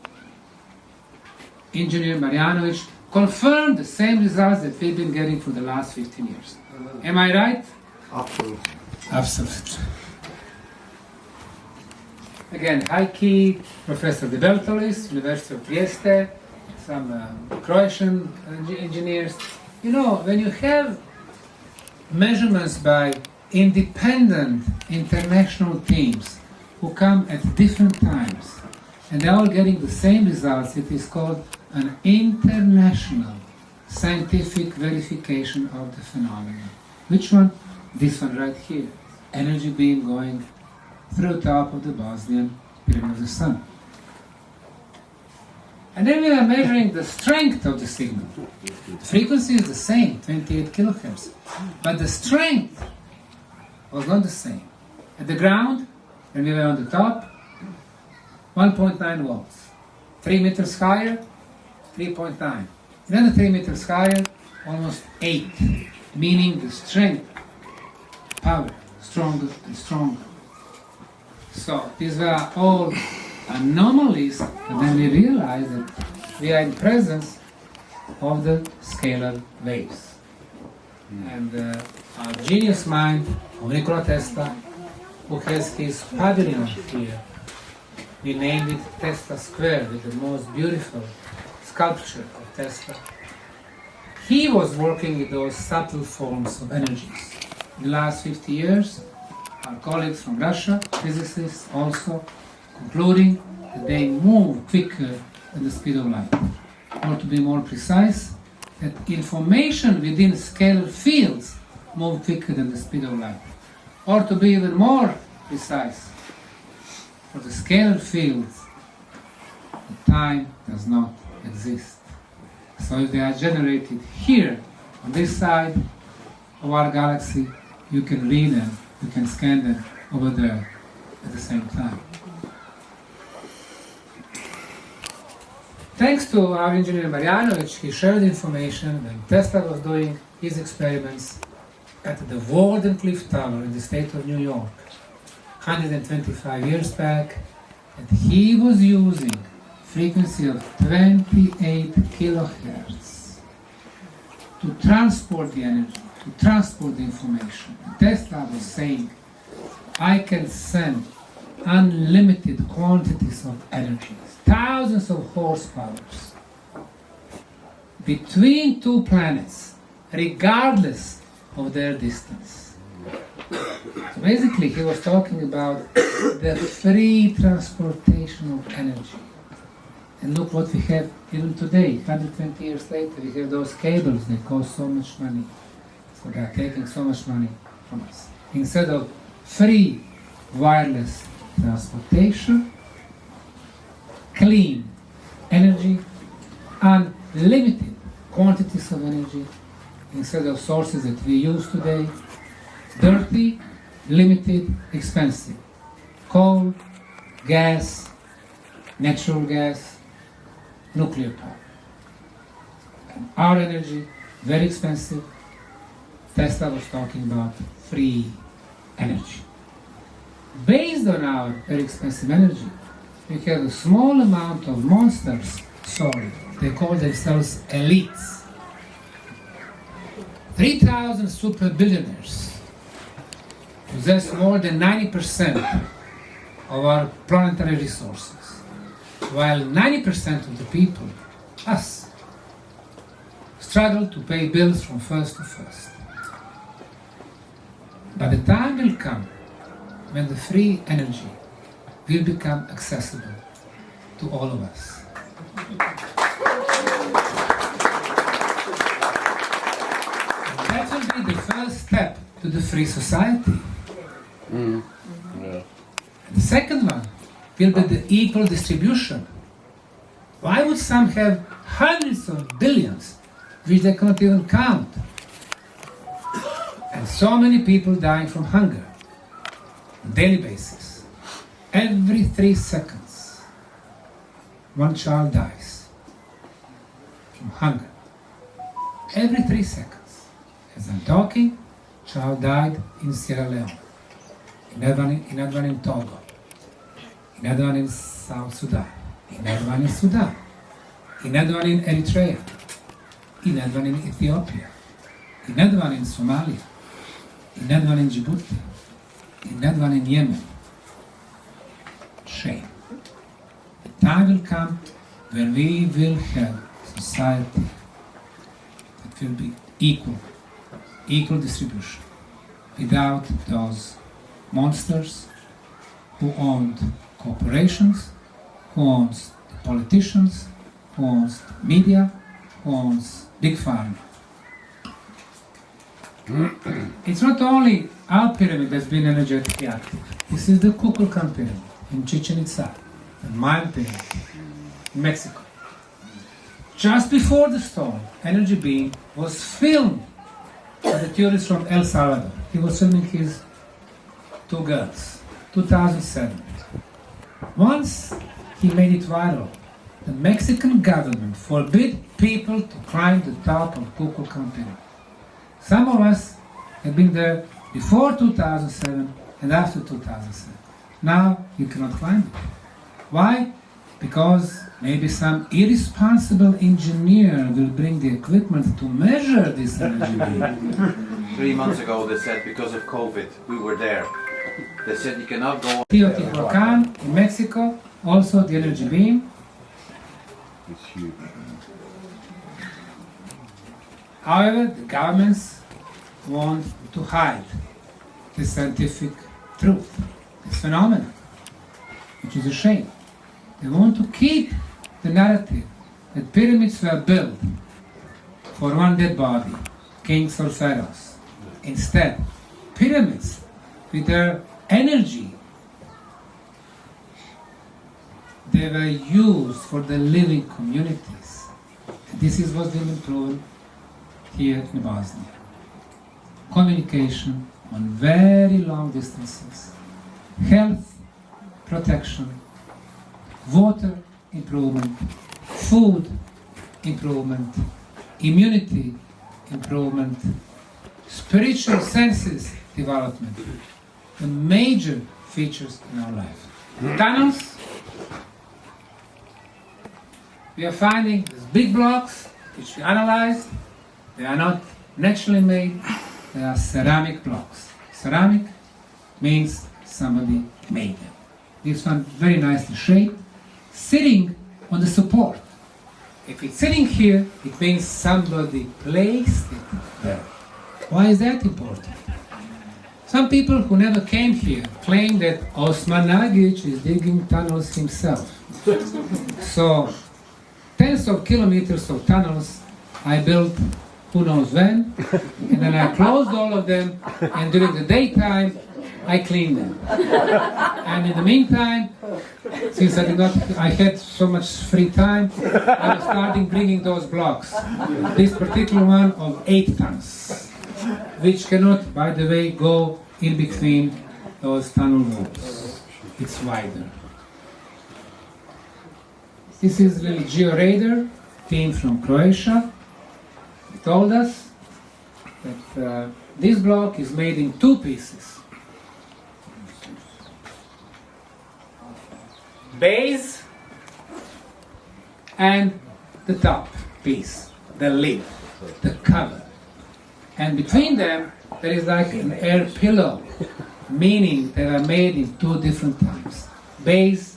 Engineer Marjanovic confirmed the same results that we've been getting for the last 15 years. Am I right? Absolutely. Absolutely. Again, Heikki, Professor De Bertolis, University of Trieste, some Croatian engineers. When you have measurements by independent international teams who come at different times, and they're all getting the same results, it is called an international scientific verification of the phenomenon. Which one? This one right here. Energy beam going through top of the Bosnian Pyramid of the Sun. And then we are measuring the strength of the signal. The frequency is the same, 28 kilohertz, but the strength was not the same. At the ground, when we were on the top, 1.9 volts. 3 meters higher, 3.9. Another 3 meters higher, almost 8, meaning the strength, power, stronger and stronger. So these were all anomalies, and then we realized that we are in presence of the scalar waves. And our genius mind of Nikola Tesla, who has his pavilion here, we named it Tesla Square, with the most beautiful sculpture of Tesla. He was working with those subtle forms of energies. In the last 50 years, our colleagues from Russia, physicists also, concluding that they move quicker than the speed of light. Or to be more precise, that information within scalar fields move quicker than the speed of light. Or to be even more precise, for the scalar fields, the time does not exist. So if they are generated here, on this side of our galaxy, you can read them, you can scan them over there at the same time. Thanks to our engineer Marjanovic, he shared information when Tesla was doing his experiments at the Wardenclyffe Tower in the state of New York, 125 years back, and he was using frequency of 28 kilohertz to transport the energy, to transport the information. And Tesla was saying, I can send unlimited quantities of energy, thousands of horsepowers, between two planets, regardless of their distance. So basically, he was talking about the free transportation of energy. And look what we have even today, 120 years later, we have those cables that cost so much money. So they are taking so much money from us. Instead of free wireless transportation, clean energy, unlimited quantities of energy, instead of sources that we use today, dirty, limited, expensive. Coal, gas, natural gas, nuclear power. And our energy, very expensive. Tesla was talking about free energy. Based on our very expensive energy, we have a small amount of monsters, they call themselves elites. 3,000 super billionaires possess more than 90% of our planetary resources, while 90% of the people, us, struggle to pay bills from first to first. But the time will come when the free energy will become accessible to all of us. And that will be the first step to the free society. Yeah. The second one will be the equal distribution. Why would some have hundreds of billions which they cannot even count? And so many people dying from hunger on a daily basis. Every 3 seconds, one child dies from hunger. Every 3 seconds. As I'm talking, child died in Sierra Leone, another one in Togo, another one in South Sudan, another one in Sudan, another one in Eritrea, another one in Ethiopia, another one in Somalia, another one in Djibouti, another one in Yemen. Shame. The time will come when we will have a society that will be equal distribution, without those monsters who owned corporations, who owns the politicians, who owns the media, who owns big pharma. It's not only our pyramid that's been energetically active. This is the Kukulkan pyramid in Chichen Itza, the Mayan pyramid in Mexico. Just before the storm, Energy Beam was filmed by the tourist from El Salvador. He was filming his 2 girls, 2007. Once he made it viral, the Mexican government forbid people to climb the top of Kukulkan pyramid. Some of us have been there before 2007 and after 2007. Now you cannot climb it. Why? Because maybe some irresponsible engineer will bring the equipment to measure this energy beam. 3 months ago they said because of COVID, we were there. They said you cannot go. Teotihuacan in Mexico, also the energy beam. It's huge. However, the governments want to hide the scientific truth, this phenomenon, which is a shame. They want to keep the narrative that pyramids were built for one dead body, kings or pharaohs. Instead, pyramids, with their energy, they were used for the living communities. And this is what's been proven here in Bosnia. Communication on very long distances, health protection, water improvement, food improvement, immunity improvement, spiritual senses development, the major features in our life. Tunnels, we are finding these big blocks which we analyzed. They are not naturally made, they are ceramic blocks. Ceramic means somebody made them. this one very nicely shaped, sitting on the support. If it's sitting here, it means somebody placed it there. Why is that important? Some people who never came here claim that OSMANAGICH is digging tunnels himself. So, tens of kilometers of tunnels I built who knows when, and then I closed all of them, and during the daytime I cleaned them. And in the meantime, since I had so much free time, I was starting bringing those blocks. This particular one of 8 tons, which cannot, by the way, go in between those tunnel walls. It's wider. This is the GeoRadar team from Croatia. They told us that this block is made in 2 pieces. Base and the top piece, the lid, the cover. And between them, there is like an air pillow, meaning they are made in 2 different times. Base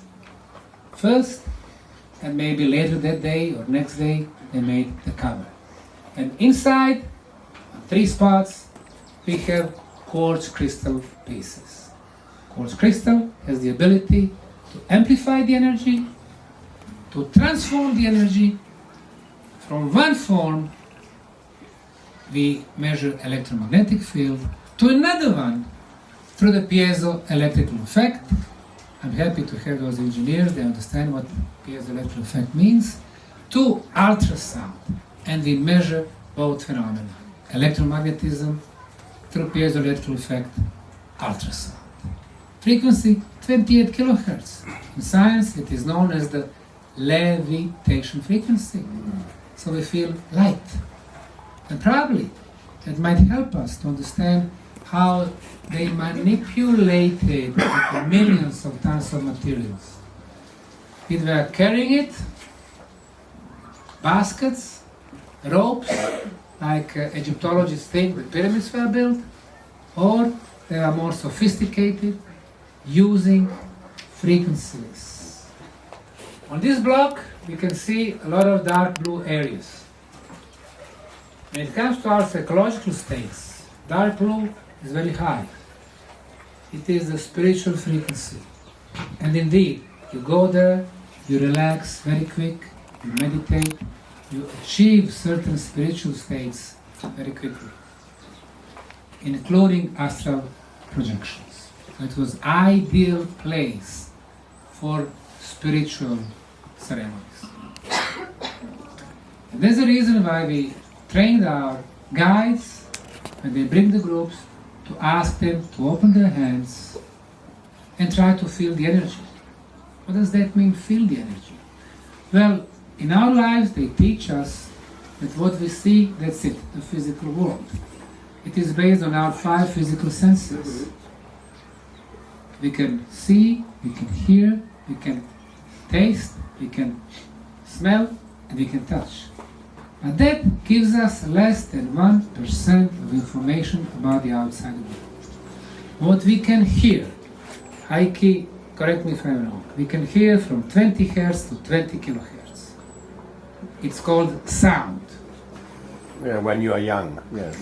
first, and maybe later that day or next day, they made the cover. And inside, on 3 spots, we have quartz crystal pieces. Quartz crystal has the ability to amplify the energy, to transform the energy from one form, we measure electromagnetic field, to another one through the piezoelectrical effect. I'm happy to have those engineers, they understand what piezoelectric effect means, to ultrasound, and we measure both phenomena, electromagnetism through piezoelectric effect, ultrasound. Frequency 28 kilohertz. In science, it is known as the levitation frequency. So we feel light. And probably that might help us to understand how they manipulated the millions of tons of materials. If they are carrying it, baskets, ropes, like Egyptologists think the pyramids were built, or they are more sophisticated, using frequencies. On this block, we can see a lot of dark blue areas. When it comes to our psychological states, dark blue is very high. It is a spiritual frequency. And indeed, you go there, you relax very quick, you meditate, you achieve certain spiritual states very quickly, including astral projections. It was ideal place for spiritual ceremonies. And there's a reason why we trained our guides, when they bring the groups, to ask them to open their hands and try to feel the energy. What does that mean, feel the energy? Well, in our lives they teach us that what we see, that's it, the physical world. It is based on our 5 physical senses. We can see, we can hear, we can taste, we can smell, and we can touch. And that gives us less than 1% of information about the outside world. What we can hear, Heike, correct me if I'm wrong, we can hear from 20 Hz to 20 kilohertz. It's called sound. Yeah, when you are young. Yes.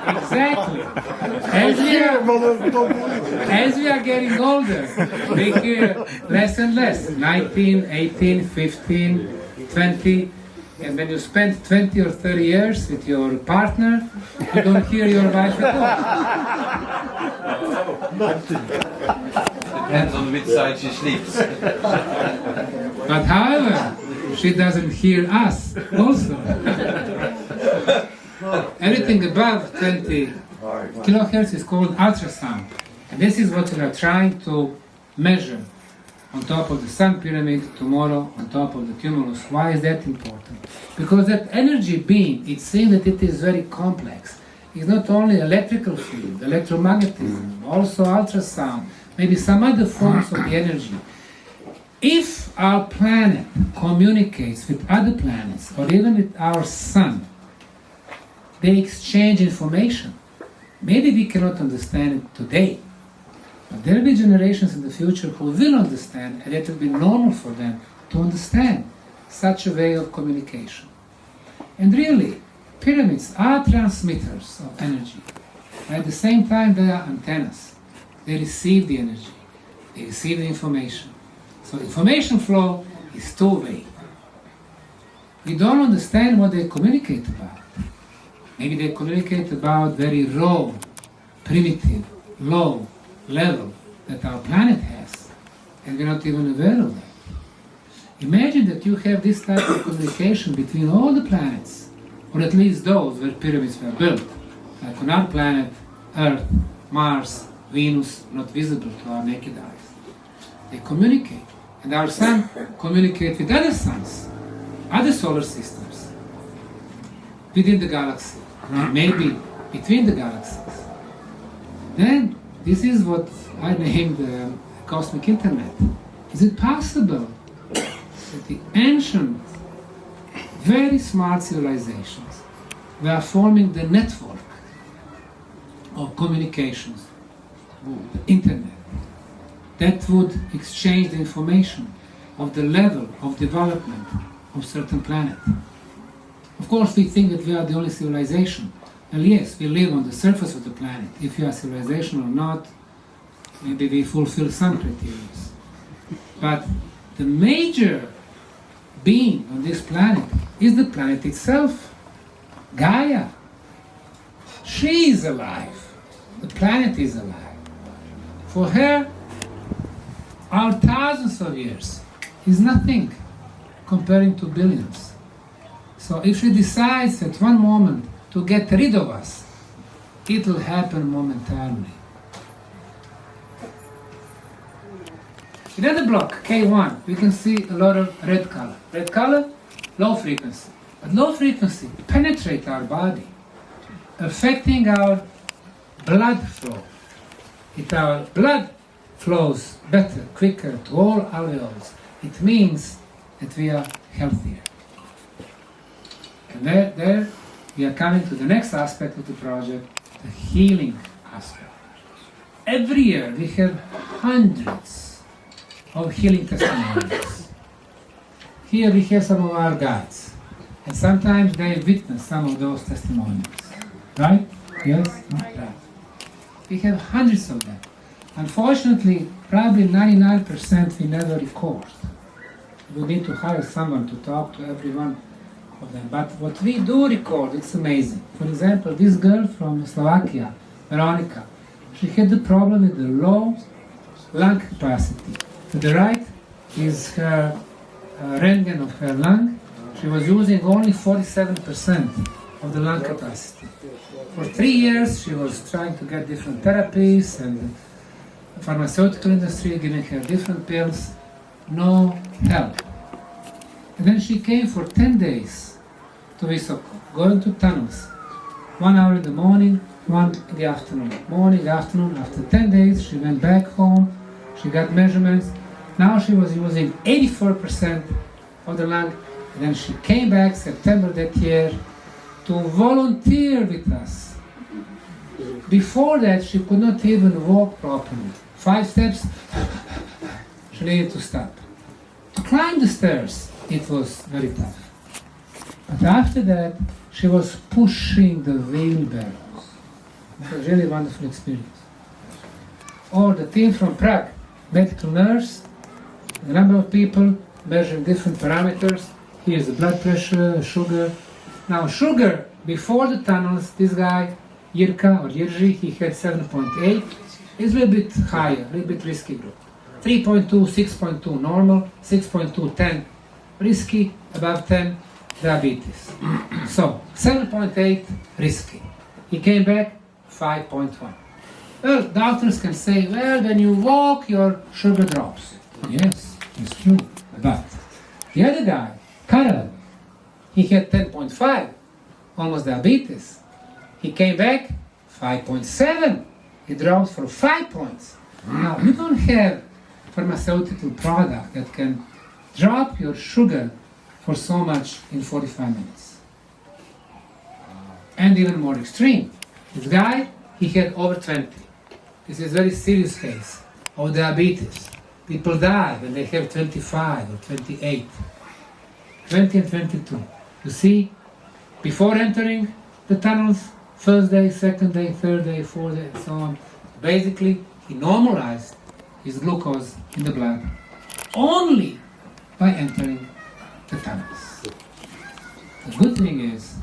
Exactly. As we are getting older, we hear less and less, 19, 18, 15, 20, and when you spend 20 or 30 years with your partner, you don't hear your wife at all. Depends on which side she sleeps. But however, she doesn't hear us also. Everything above 20 kilohertz is called ultrasound. And this is what we are trying to measure on top of the Sun Pyramid, tomorrow on top of the cumulus. Why is that important? Because that energy beam, it's seen that it is very complex. It's not only electrical field, electromagnetism, also ultrasound, maybe some other forms of the energy. If our planet communicates with other planets, or even with our sun, they exchange information. Maybe we cannot understand it today, But there will be generations in the future who will understand, and it will be normal for them to understand such a way of communication. And really, pyramids are transmitters of energy. At the same time, they are antennas. They receive the energy. They receive the information. So information flow is two-way. We don't understand what they communicate about. Maybe they communicate about very raw, primitive, low level that our planet has, and we're not even aware of that. Imagine that you have this type of communication between all the planets, or at least those where pyramids were built, like on our planet, Earth, Mars, Venus, not visible to our naked eyes. They communicate, and our sun communicates with other suns, other solar systems, within the galaxy, and maybe between the galaxies. Then, this is what I named the cosmic internet. Is it possible that the ancient, very smart civilizations were forming the network of communications, the internet, that would exchange the information of the level of development of certain planet? Of course, we think that we are the only civilization. Well, yes, we live on the surface of the planet. If you are civilization or not, maybe we fulfill some criteria. But the major being on this planet is the planet itself, Gaia. She is alive. The planet is alive. For her, our thousands of years is nothing comparing to billions. So if she decides at one moment to get rid of us, it will happen momentarily. In other block, K1, we can see a lot of red color. Red color, low frequency. But low frequency penetrates our body, affecting our blood flow. If our blood flows better, quicker to all alveoles, it means that we are healthier. And there we are coming to the next aspect of the project, the healing aspect. Every year we have hundreds of healing testimonies. Here we have some of our guides, and sometimes they witness some of those testimonies. Right? Yes? Right. We have hundreds of them. Unfortunately, probably 99% we never record. We need to hire someone to talk to everyone of them. But what we do record, it's amazing. For example, this girl from Slovakia, Veronica, she had the problem with the low lung capacity. To the right is her Röntgen of her lung. She was using only 47% of the lung capacity. For 3 years, she was trying to get different therapies, and the pharmaceutical industry giving her different pills. No help. And then she came for 10 days to Visoko, going to tunnels. 1 hour in the morning, 1 in the afternoon. Morning, afternoon. After 10 days, she went back home. She got measurements. Now she was using 84% of the lung. And then she came back September that year to volunteer with us. Before that, she could not even walk properly. 5 steps, she needed to stop. To climb the stairs, it was very tough. But after that, she was pushing the wheelbarrows. It was really a wonderful experience. Or the team from Prague, medical nurse, a number of people measuring different parameters. Here's the blood pressure, sugar. Now sugar, before the tunnels, this guy, Jirka or Jirji, he had 7.8. It's a little bit higher, a little bit risky group. 3.2, 6.2 normal, 6.2, 10 risky, above 10 diabetes. So 7.8 risky. He came back 5.1. Well, doctors can say, well, when you walk, your sugar drops. Yes, it's true. But the other guy, Karel, he had 10.5, almost diabetes. He came back 5.7. He dropped for 5 points. Now, you don't have pharmaceutical product that can drop your sugar for so much in 45 minutes. And even more extreme, this guy, he had over 20. This is a very serious case of diabetes. People die when they have 25 or 28, 20 and 22. You see, before entering the tunnels, first day, second day, third day, fourth day, and so on, basically he normalized his glucose in the blood only by entering the tunnels. The good thing is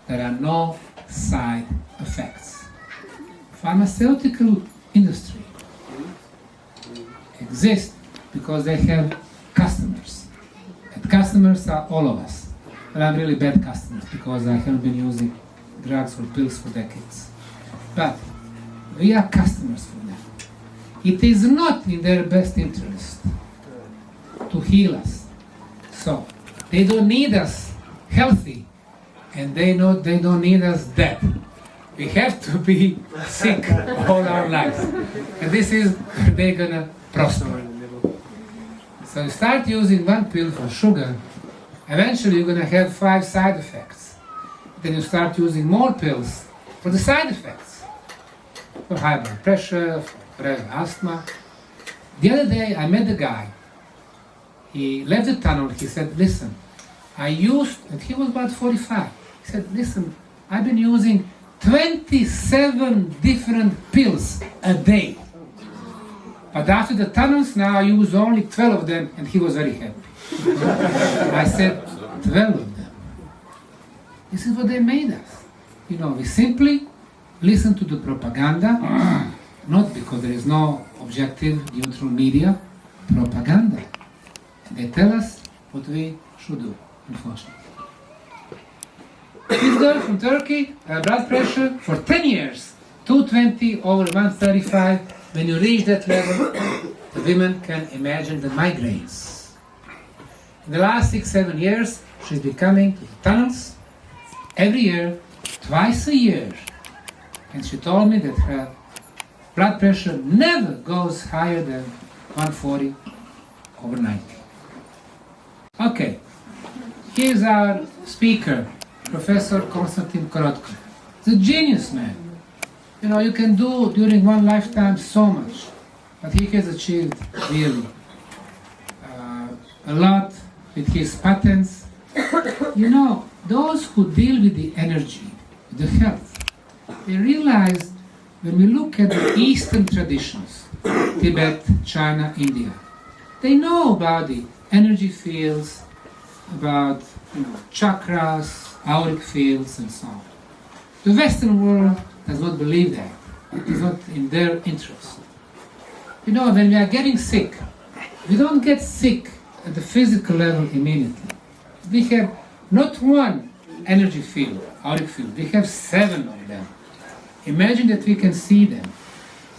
there are no side effects. Pharmaceutical industry exists because they have customers. And customers are all of us. But I'm really bad customers because I haven't been using drugs or pills for decades. But we are customers for them. It is not in their best interest to heal us. So they don't need us healthy, and they don't need us dead. We have to be sick all our lives. And this is where they're gonna prosper. So you start using one pill for sugar, eventually you're gonna have 5 side effects. Then you start using more pills for the side effects. For high blood pressure, for asthma. The other day I met a guy. He left the tunnel. He said, listen, and he was about 45. He said, listen, I've been using 27 different pills a day. But after the tunnels, now I use only 12 of them, and he was very happy. I said, 12 of them. This is what they made us. We simply listen to the propaganda, not because there is no objective neutral media, propaganda. And they tell us what we should do, unfortunately. This girl from Turkey, blood pressure for 10 years, 220 over 135. When you reach that level, the women can imagine the migraines. In the last 6-7 years, she's been coming to the tunnels every year, twice a year. And she told me that her blood pressure never goes higher than 140 over 90. Okay, here's our speaker, Professor Konstantin Korotko. He's a genius man. You can do during one lifetime so much, but he has achieved really a lot with his patents. Those who deal with the energy, with the health, they realize when we look at the Eastern traditions, Tibet, China, India, they know about the energy fields, about chakras, auric fields, and so on. The Western world does not believe that. It is not in their interest. When we are getting sick, we don't get sick at the physical level immediately. We have not one energy field, auric field, we have 7 of them. Imagine that we can see them.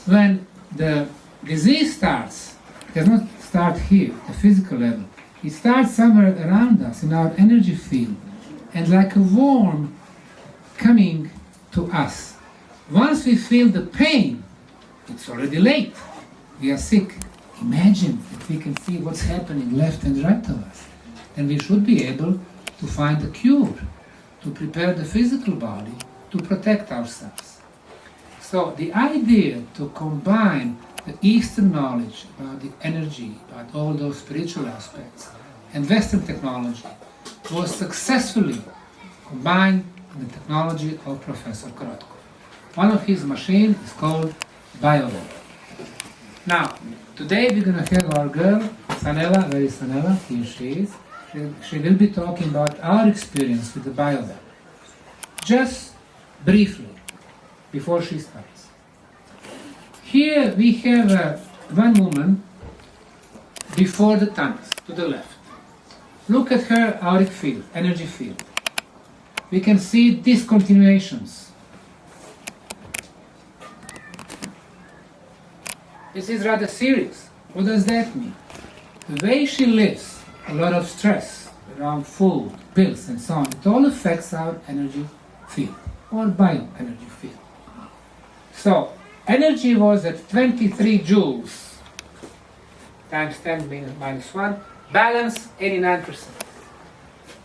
When the disease starts, it does not start here, the physical level. It starts somewhere around us, in our energy field, and like a worm coming to us. Once we feel the pain, it's already late. We are sick. Imagine if we can see what's happening left and right of us. Then we should be able to find a cure, to prepare the physical body to protect ourselves. So the idea to combine the Eastern knowledge about the energy, about all those spiritual aspects, and Western technology was successfully combined in the technology of Professor Korotko. One of his machines is called BioLab. Now, today we're going to have our girl, Sanela, where is Sanela? Here she is. She will be talking about our experience with the BioLab. Just briefly, before she starts. Here we have one woman before the tunnels, to the left. Look at her auric field, energy field. We can see discontinuations. This is rather serious. What does that mean? The way she lives, a lot of stress around food, pills, and so on, it all affects our energy field, or bioenergy field. So, energy was at 23 joules times 10 minus 1, balance 89%.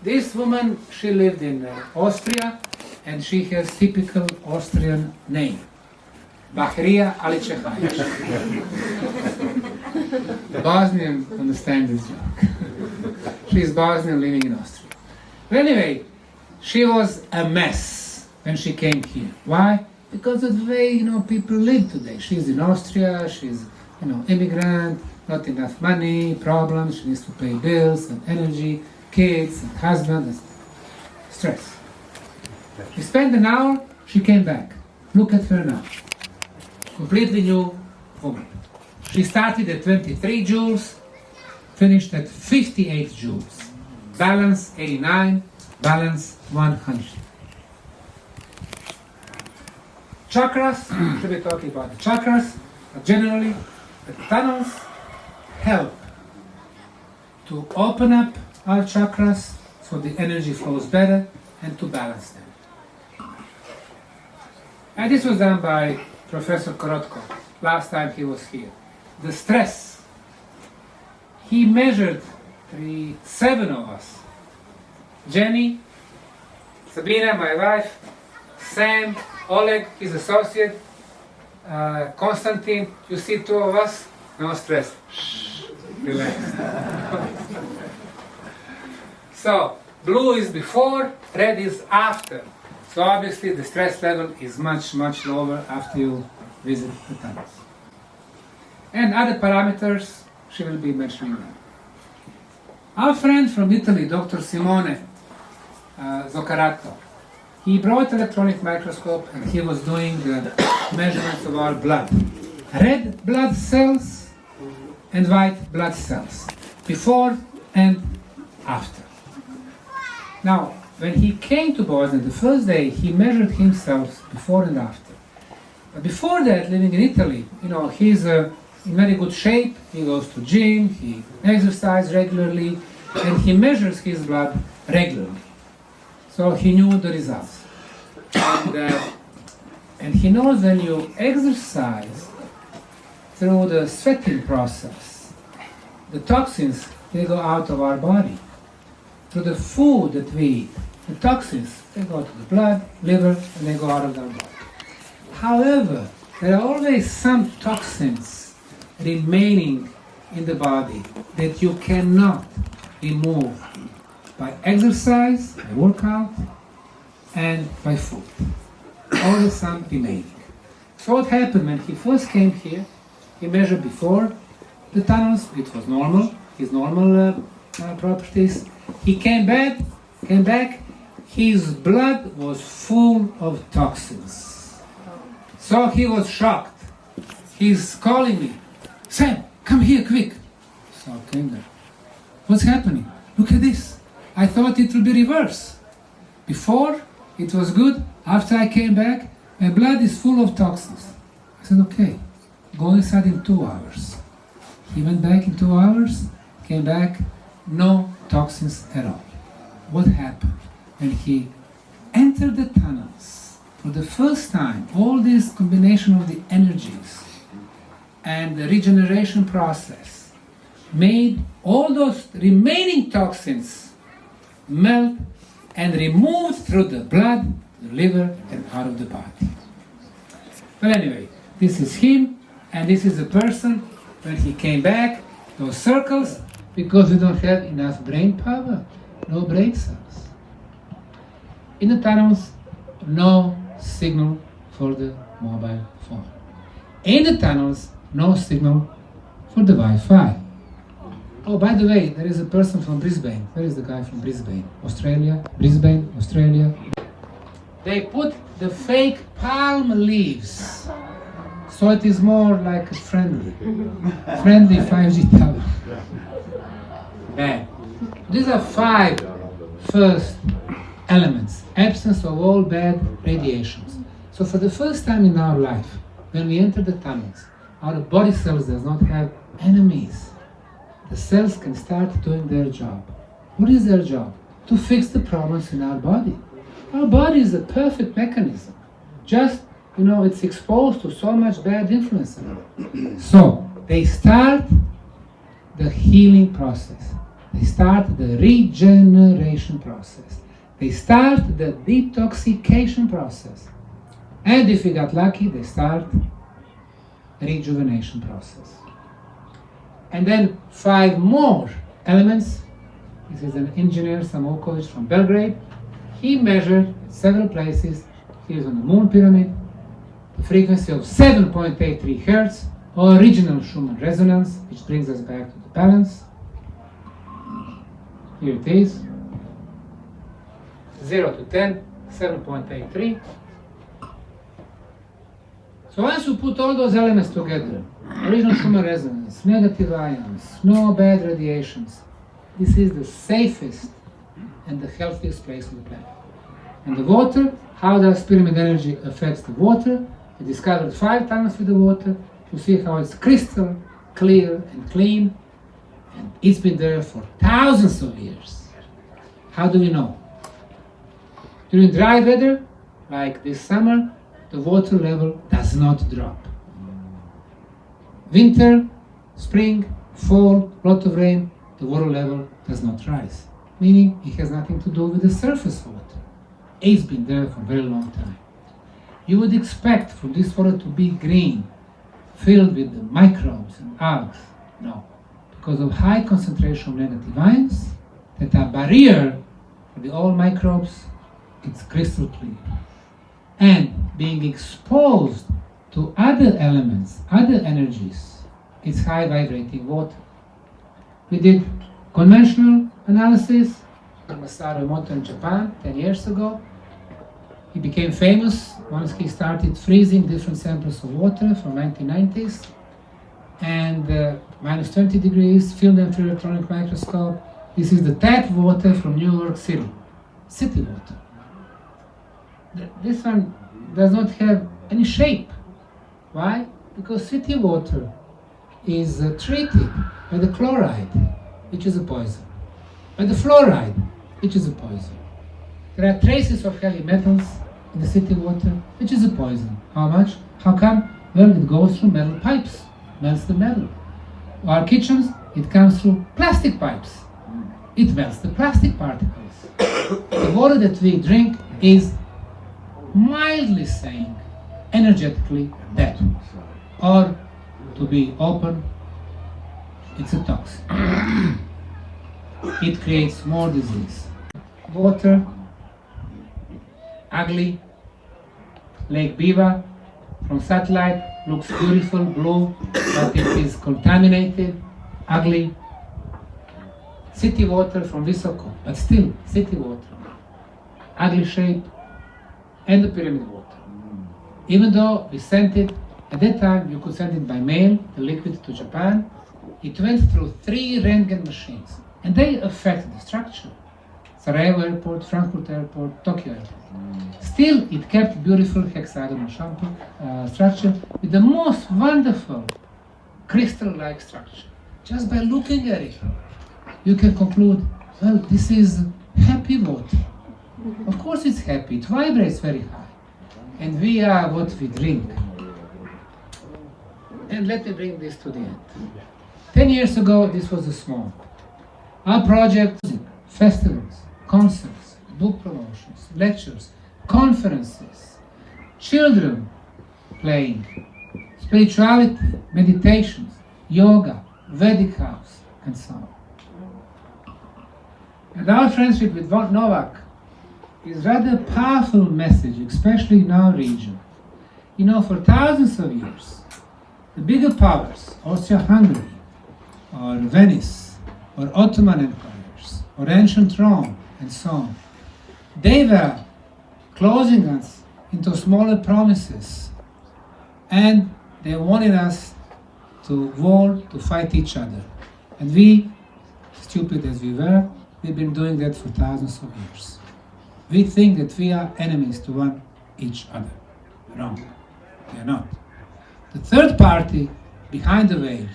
This woman, she lived in Austria, and she has typical Austrian name. Bahria ali će hajaš. The Bosnian understand this joke. She is Bosnian living in Austria. But anyway, she was a mess when she came here. Why? Because of the way people live today. She's in Austria, she's immigrant, not enough money, problems, she needs to pay bills and energy, kids and husband, and stress. She spent an hour, she came back. Look at her now. Completely new woman. She started at 23 joules, finished at 58 joules. Balance 89, balance 100. Chakras, should be talking about the chakras, but generally the tunnels help to open up our chakras so the energy flows better and to balance them. And this was done by Professor Korotko last time he was here. The stress. He measured 7 of us. Jenny, Sabina, my wife, Sam, Oleg, his associate, Konstantin, you see 2 of us, no stress. Shh, relax. So, blue is before, red is after. So obviously the stress level is much, much lower after you visit the tunnels. And other parameters she will be mentioning now. Our friend from Italy, Dr. Simone Zoccarato, he brought electronic microscope and he was doing the measurements of our blood. Red blood cells and white blood cells, before and after. Now, when he came to Bosnia the first day, he measured himself before and after. But before that, living in Italy, he's in very good shape. He goes to gym, he exercises regularly, and he measures his blood regularly. So he knew the results. And he knows when you exercise through the sweating process, the toxins, they go out of our body. Through the food that we eat, the toxins, they go to the blood, liver, and they go out of our body. However, there are always some toxins remaining in the body that you cannot remove by exercise, by workout, and by food. Always some remaining. So what happened when he first came here, he measured before the tunnels, it was normal, his normal properties. He came back, his blood was full of toxins. So he was shocked. He's calling me, Sam, come here quick. So I came there. What's happening? Look at this. I thought it would be reverse. Before, it was good. After I came back, my blood is full of toxins. I said, okay, go inside in 2 hours. He went back in 2 hours, came back, no toxins at all. What happened? When he entered the tunnels, for the first time, all this combination of the energies and the regeneration process made all those remaining toxins melt and removed through the blood, the liver, and out of the body. But anyway, this is him, and this is the person when he came back, those circles, because we don't have enough brain power, no brain cells. In the tunnels, no signal for the mobile phone. In the tunnels, no signal for the Wi-Fi. Oh, by the way, there is a person from Brisbane. Where is the guy from Brisbane? Australia? Brisbane, Australia. They put the fake palm leaves, so it is more like a friendly 5G tower. Bad. These are 5 first elements. Absence of all bad radiations. So for the first time in our life, when we enter the tunnels, our body cells does not have enemies. The cells can start doing their job. What is their job? To fix the problems in our body. Our body is a perfect mechanism. Just, it's exposed to so much bad influence. So, they start the healing process. They start the regeneration process. They start the detoxification process. And if we got lucky, they start rejuvenation process. And then 5 more elements. This is an engineer, Samokovic from Belgrade. He measured at several places, here's on the moon pyramid, the frequency of 7.83 Hertz, original Schumann resonance, which brings us back to the balance. Here it is, 0 to 10, 7.83. So once you put all those elements together, original Schumann resonance, negative ions, no bad radiations, this is the safest and the healthiest place on the planet. And the water, how does pyramid energy affects the water? We discovered 5 times with the water to see how it's crystal clear and clean, and it's been there for thousands of years. How do we know? During dry weather, like this summer, the water level does not drop. Winter, spring, fall, lot of rain, the water level does not rise, meaning it has nothing to do with the surface water. It's been there for a very long time. You would expect for this water to be green, filled with the microbes and algae. No, because of high concentration of negative ions that are barrier for the all microbes, it's crystal clear. And being exposed to other elements, other energies, it's high vibrating water. We did conventional analysis in Masaru Emoto in Japan 10 years ago. He became famous once he started freezing different samples of water from 1990s, and minus 20 degrees, filmed them through electronic microscope. This is the tap water from New York City, city water. This one does not have any shape. Why? Because city water is treated by the chloride, which is a poison, by the fluoride, which is a poison. There are traces of heavy metals in the city water, which is a poison. How much? How come? Well, it goes through metal pipes, melts the metal. Our kitchens, it comes through plastic pipes. It melts the plastic particles. The water that we drink is mildly saying energetically dead. Or, to be open, it's a toxin. It creates more disease. Water, ugly. Lake Biwa from satellite looks beautiful, blue, but it is contaminated, ugly. City water from Visoko, but still city water. Ugly shape, and the pyramid water. Even though we sent it, at that time you could send it by mail, the liquid to Japan, it went through 3 Röntgen machines, and they affected the structure. Sarajevo Airport, Frankfurt Airport, Tokyo Airport. Still, it kept beautiful hexagonal structure with the most wonderful crystal-like structure. Just by looking at it, you can conclude, well, this is happy water. Of course it's happy, it vibrates very high. And we are what we drink. And let me bring this to the end. 10 years ago, this was a small. Our project, festivals, concerts, book promotions, lectures, conferences, children playing, spirituality, meditations, yoga, Vedic house, and so on. And our friendship with von Novak is rather a powerful message, especially in our region. You know, for thousands of years, the bigger powers, Austria-Hungary, or Venice, or Ottoman empires, or ancient Rome, and so on, they were closing us into smaller promises, and they wanted us to war, to fight each other. And we, stupid as we were, we've been doing that for thousands of years. We think that we are enemies to one each other. Wrong. We are not. The third party behind the veil,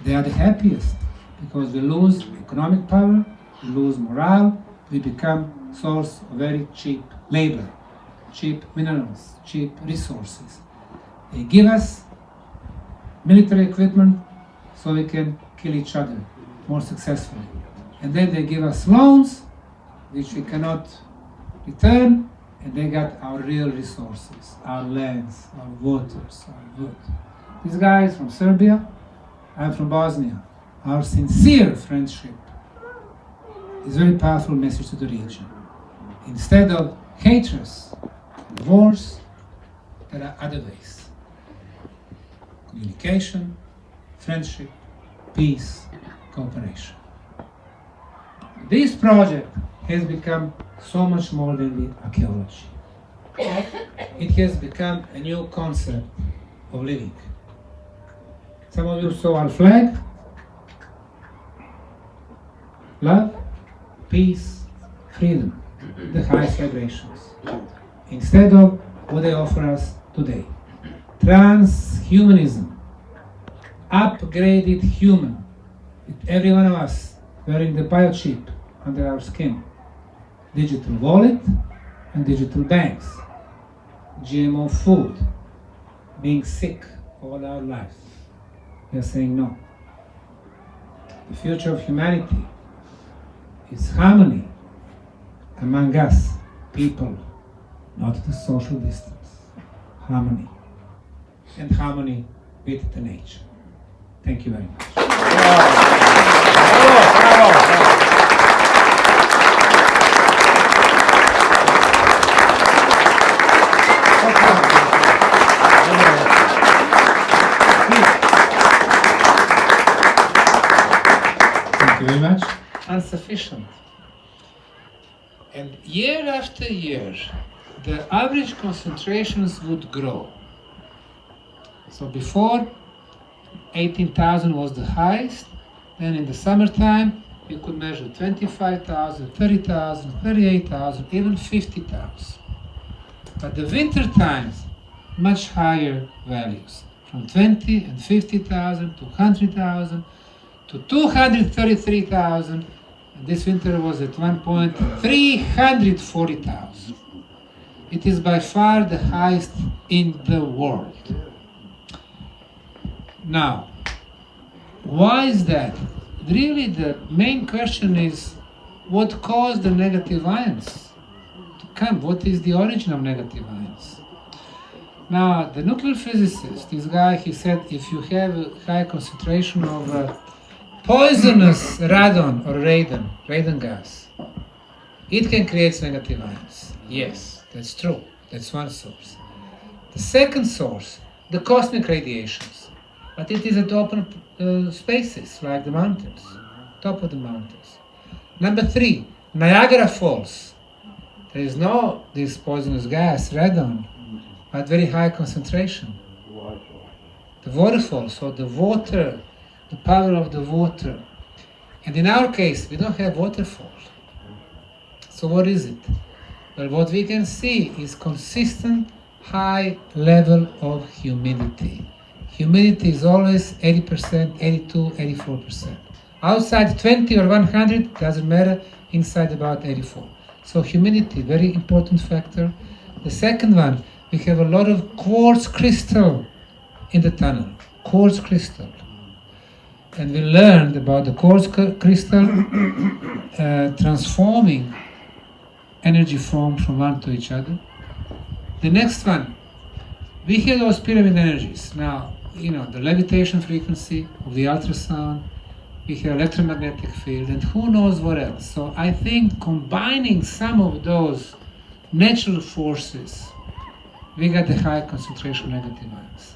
they are the happiest because we lose economic power, we lose morale, we become source of very cheap labor, cheap minerals, cheap resources. They give us military equipment so we can kill each other more successfully. And then they give us loans which we cannot return, and they got our real resources, our lands, our waters, our wood. This guy is from Serbia, I'm from Bosnia. Our sincere friendship is a very powerful message to the region. Instead of hatred and wars, there are other ways. Communication, friendship, peace, cooperation. This project has become so much more than the archaeology. It has become a new concept of living. Some of you saw our flag. Love, peace, freedom, the highest vibrations. Instead of what they offer us today. Transhumanism, upgraded human, with every one of us wearing the biochip under our skin, digital wallet and digital banks, GMO food, being sick all our lives. We are saying no. The future of humanity is harmony among us, people, not the social distance. Harmony. And harmony with the nature. Thank you very much. Thank you very much. Insufficient. And year after year, the average concentrations would grow. So before, 18,000 was the highest. Then in the summertime, you could measure 25,000, 30,000, 38,000, even 50,000. But the winter times, much higher values, from 20 and 50,000 to 100,000 to 233,000. And this winter was at one point 340,000. It is by far the highest in the world. Now, why is that? Really, the main question is, what caused the negative ions to come? What is the origin of negative ions? Now, the nuclear physicist, this guy, he said, if you have a high concentration of poisonous radon or radon gas, it can create negative ions. Yes, that's true. That's one source. The second source, the cosmic radiations. But it is at open spaces, like the mountains, top of the mountains. Number 3, Niagara Falls. There is no this poisonous gas, radon, but very high concentration. The waterfalls, so the water, the power of the water. And in our case, we don't have waterfall. So what is it? Well, what we can see is consistent high level of humidity. Humidity is always 80%, 82, 84%. Outside 20 or 100, doesn't matter, inside about 84. So humidity, very important factor. The second one, we have a lot of quartz crystal in the tunnel, quartz crystal. And we learned about the quartz crystal transforming energy from one to each other. The next one, we have those pyramid energies. Now, you know, the levitation frequency of the ultrasound, we have electromagnetic field, and who knows what else. So I think combining some of those natural forces, we got the high concentration of negative ions.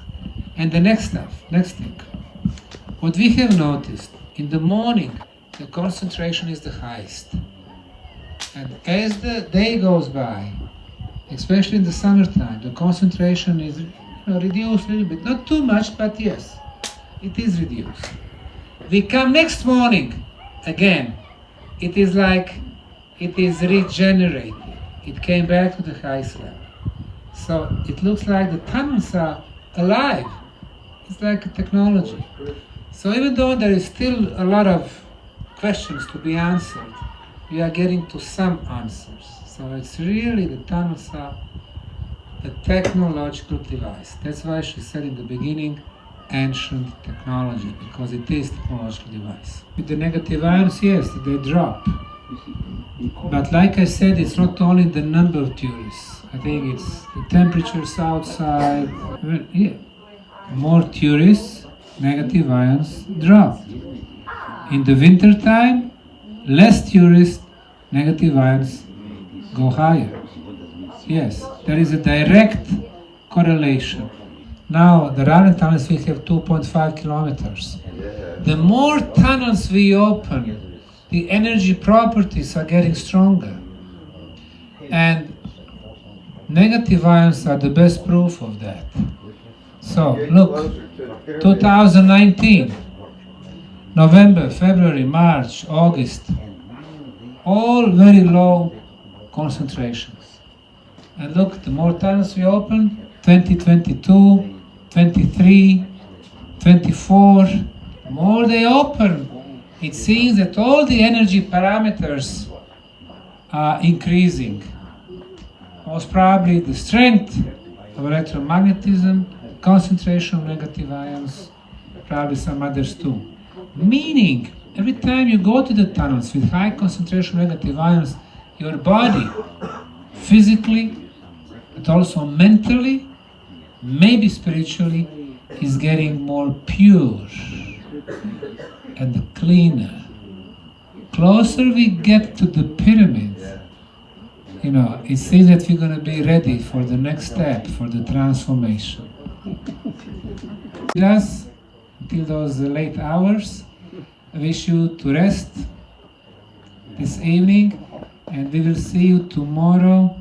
And the next thing, what we have noticed, in the morning, the concentration is the highest. And as the day goes by, especially in the summertime, the concentration is reduced a little bit. Not too much, but yes, it is reduced. We come next morning, again, it is like it is regenerated. It came back to the highest level. So it looks like the tunnels are alive. It's like a technology. So even though there is still a lot of questions to be answered, we are getting to some answers. So it's really the tunnels are a technological device. That's why she said in the beginning, ancient technology, because it is a technological device. With the negative ions, yes, they drop. But like I said, it's not only the number of tourists. I think it's the temperatures outside. Yeah. more tourists, negative ions drop. In the winter time, less tourists, negative ions go higher. Yes, there is a direct correlation. Now, the running tunnels, we have 2.5 kilometers. The more tunnels we open, the energy properties are getting stronger. And negative ions are the best proof of that. So, look, 2019, November, February, March, August, all very low concentrations. And look, the more tunnels we open, 2022, 23, 24, the more they open, it seems that all the energy parameters are increasing. Most probably the strength of electromagnetism, concentration of negative ions, probably some others too. Meaning, every time you go to the tunnels with high concentration of negative ions, your body, physically, but also mentally, maybe spiritually, is getting more pure and cleaner. Closer we get to the pyramids, it seems that we're going to be ready for the next step, for the transformation. Just until those late hours, I wish you to rest this evening, and we will see you tomorrow